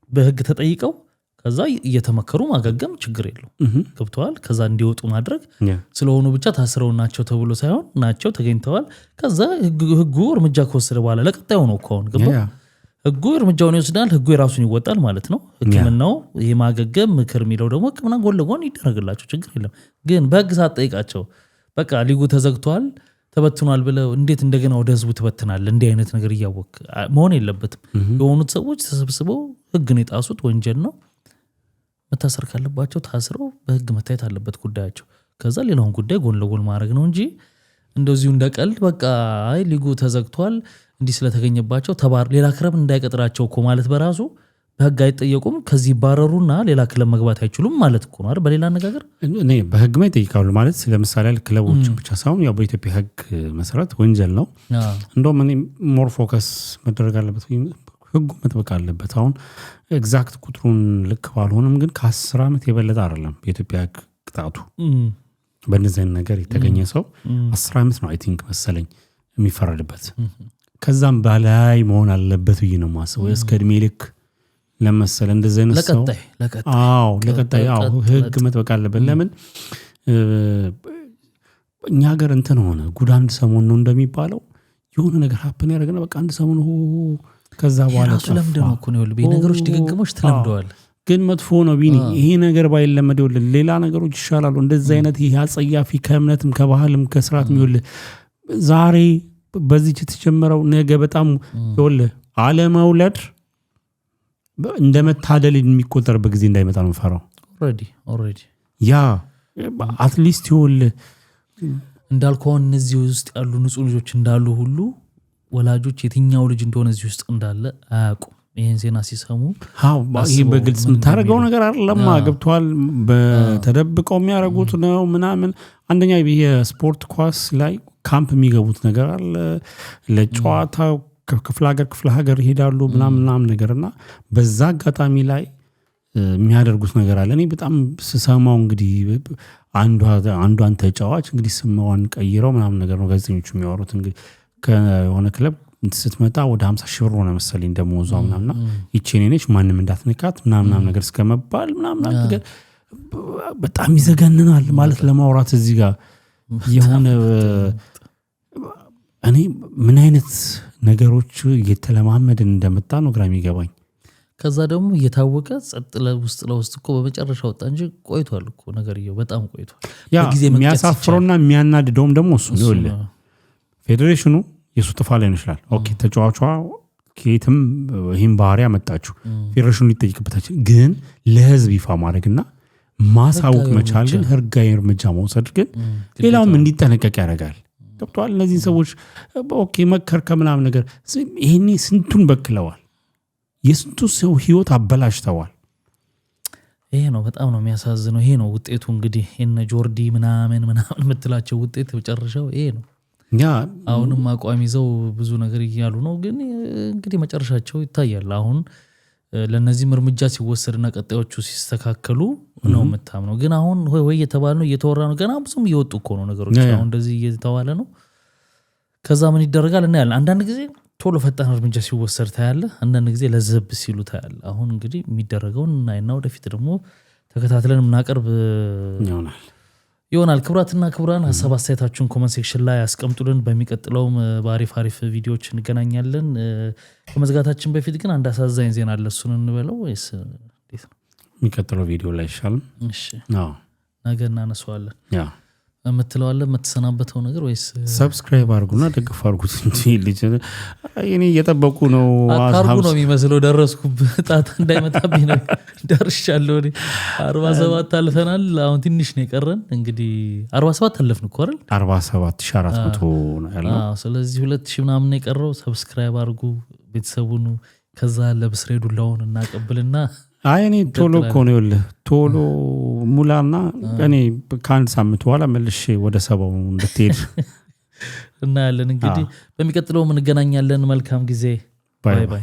በህግ ተጠይቀው ከዛ እየተመከሩ ማገገም ችግር የለው ገብተዋል ከዛ እንዲወጡ ማድረግ ስለሆኑ ብቻ ታስረው ናቸው ተብሎ ሳይሆን ናቸው ተገኝተዋል ከዛ ህጉ እርምጃ ከወሰደ በኋላ ለቀጣዩ ነው ከሆነ ገባ ህጉ እርምጃውን ይወስዳል ህጉ የራሱን ይወጣል ማለት ነው ህክምናው የማገገም ምክር የሚለው ደግሞ ህክምና ጎን ለጎን ይደረግላቸው ችግር የለም ግን በህግ ሳትጠይቃቸው በቃ ሊጉ ተዘግቷል ተበትኗል ብለው እንዴት እንደገና ወደ ህዝቡ ተበትናል እንዲህ አይነት ነገር እያወቅ መሆን የለበትም የሆኑት ሰዎች ተሰብስበው ህግን የጣሱት ወንጀል ነው መታሰር ካለባቸው ታስረው በህግ መታየት አለበት ጉዳያቸው ከዛ ሌላውን ጉዳይ ጎን ለጎን ማድረግ ነው እንጂ እንደዚሁ እንደቀልድ በቃ አይ ሊጉ ተዘግቷል እንዲህ ስለተገኘባቸው ተባር ሌላ ክለብ እንዳይቀጥራቸው እኮ ማለት በራሱ በህግ አይጠየቁም ከዚህ ባረሩና ሌላ ክለብ መግባት አይችሉም ማለት እኮ ነው አይደል በሌላ አነጋገር እኔ በህግ ላይ ጠይቃሉ ማለት ለምሳሌ ክለቦች ብቻ ሳይሆን ያው በኢትዮጵያ ህግ መሰረት ወንጀል ነው እንደውም እኔ ሞር ፎከስ መደረግ አለበት ህጉ መጥበቅ አለበት አሁን ኤግዛክት ቁጥሩን ልክ ባልሆነም ግን ከ10 ዓመት የበለጠ አይደለም የኢትዮጵያ ህግ ቅጣቱ በእነዚህ ነገር የተገኘ ሰው 10 ዓመት ነው አይ ቲንክ መሰለኝ የሚፈረድበት ከዛም በላይ መሆን አለበት ብዬ ነው ማስበው እስከ እድሜ ልክ ለምሳሌ እንደዚህ አይነት ሰው ለቀጣይ ህግ መጥበቅ አለበት ለምን እኛ ሀገር እንትን ሆነ ጉድ አንድ ሰሞን ነው እንደሚባለው የሆነ ነገር ሀፕን ያደርገና በቃ አንድ ሰሞን ከዛ በኋላ ስለምደው እኮ ነው በነገሮች ድግግሞች ተለምደዋል ግን መጥፎ ነው ቢኒ ይሄ ነገር ባይለመድ ሌላ ነገሮች ይሻላሉ እንደዚህ አይነት ይሄ አጸያፊ ከእምነትም ከባህልም ከስርዓት የሚወል ዛሬ በዚህ ተጀመረው ነገ በጣም ይወል አለመውለድ እንደመታደል የሚቆጠርበት ጊዜ እንዳይመጣ ነው ፈራው ኦሬዲ ያ አትሊስት ይወል እንዳልከው እነዚህ ውስጥ ያሉ ንጹህ ልጆች እንዳሉ ሁሉ ወላጆች የትኛው ልጅ እንደሆነ እዚህ ውስጥ እንዳለ አያውቁም ይሄን ዜና ሲሰሙ ይሄ በግልጽ ታረጋው ነገር አይደለም ገብቷል በተደብቀው የሚያረጉት ነው ምናምን አንደኛ የስፖርት ኳስ ላይ ካምፕ የሚገቡት ነገር አለ ለጨዋታ ክፍለ ሀገር ይሄዳሉ ምናምን ነገርና በዛ አጋጣሚ ላይ የሚያደርጉት ነገር አለ እኔ በጣም ስሰማው እንግዲህ አንዷን ተጫዋች እንግዲህ ስሟን ቀይረው ምናምን ነገር ነው ጋዜጠኞቹ የሚያወሩት እንግዲህ ከሆነ ክለብ ስትመጣ ወደ 50 ሺህ ብር ሆነ መሰለኝ ደሞዟ ምናምንና ይቺኔነች ማንም እንዳትነካት ምናምን ነገር እስከመባል ምናምን ነገር በጣም ይዘገንናል ማለት ለማውራት እዚህ ጋር የሆነ እኔ ምን አይነት ነገሮች እየተለማመድን እንደመጣ ነው ግራ የሚገባኝ ከዛ ደግሞ እየታወቀ ጸጥ ለውስጥ እኮ በመጨረሻ ወጣ እንጂ ቆይቷል እኮ ነገርየው በጣም ቆይቷል በጊዜ የሚያሳፍረውና የሚያናድደውም ደግሞ እሱ ነው ፌዴሬሽኑ የሱ ጥፋት ላይ ነው ይችላል ኦኬ ተጫዋቿ ከየትም ይሄን ባህሪ ያመጣችሁ ፌዴሬሽኑ ሊጠይቅበታል ግን ለህዝብ ይፋ ማድረግና ማሳወቅ መቻል ግን ህጋዊ እርምጃ መውሰድ ግን ሌላውም እንዲጠነቀቅ ያደርጋል ገብቷል እነዚህ ሰዎች ኦኬ መከርከ ምናምን ነገር ይሄኔ ስንቱን በክለዋል የስንቱ ሰው ህይወት አበላሽተዋል ይሄ ነው በጣም ነው የሚያሳዝነው ይሄ ነው ውጤቱ እንግዲህ እነ ጆርዲ ምናምን የምትላቸው ውጤት ተጨርሻው ይሄ ነው አሁንም አቋም ይዘው ብዙ ነገር ይያሉ ነው ግን እንግዲህ መጨረሻቸው ይታያል አሁን ለነዚህ እርምጃ ሲወሰድና ቀጣዮቹ ሲስተካከሉ ነው መታምነው ግን አሁን ወይ የተባለ ነው እየተወራ ነው ገና ብዙም እየወጡ እኮ ነው ነገሮች አሁን እንደዚህ እየተዋለ ነው ከዛ ምን ይደረጋል እና ያለ አንዳንድ ጊዜ ቶሎ ፈጣን እርምጃ ሲወሰድ ታያለ አንዳንድ ጊዜ ለዘብ ሲሉ ታያለ አሁን እንግዲህ የሚደረገውን እና ወደፊት ደግሞ ተከታትለን እናቀርብ ይሆናል ክብራትና ክብራን ሐሳብ አስተያየታችሁን ኮሜንት ሴክሽን ላይ አስቀምጡልን በሚቀጥለው ባሪፍ እንግዲዎች እንገናኛለን ከመዝጋታችን በፊት ግን አንድ አሳዛኝ ዜና አለ እሱን እንበለው ወይስ እንዴት ነው የሚቀጥለው ቪዲዮ ላይ ይሻላል እሺ ነገ እናነሳዋለን የምትለዋለ የምትሰናበተው ነገር ወይስ ሰብስክራይብ አድርጉና ደግፍ አድርጉት እንጂ ልጅ እኔ እየጠበቁ ነው አታርጉ ነው የሚመስለው ደረስኩብህ ጣጣ እንዳይመጣብኝ ነው ደርሻለሁ 47 አልፈናል አሁን ትንሽ ነው የቀረን እንግዲህ 47 አለፍን እኮ አይደል 47400 ነው ያለው ስለዚህ 2000 ምናምን ነው የቀረው ሰብስክራይብ አድርጉ ቤተሰቡን ከዛ ለብስሬ ዱላውን እናቀብልና እኔ ቶሎ እኮ ነው ይኸውልህ ቶሎ ሙላና እኔ ከአንድ ሳምንት በኋላ መልሼ ወደ ሰባው እንድትሄድ እና ያለን እንግዲህ በሚቀጥለው እንገናኛለን መልካም ጊዜ ባይ ባይ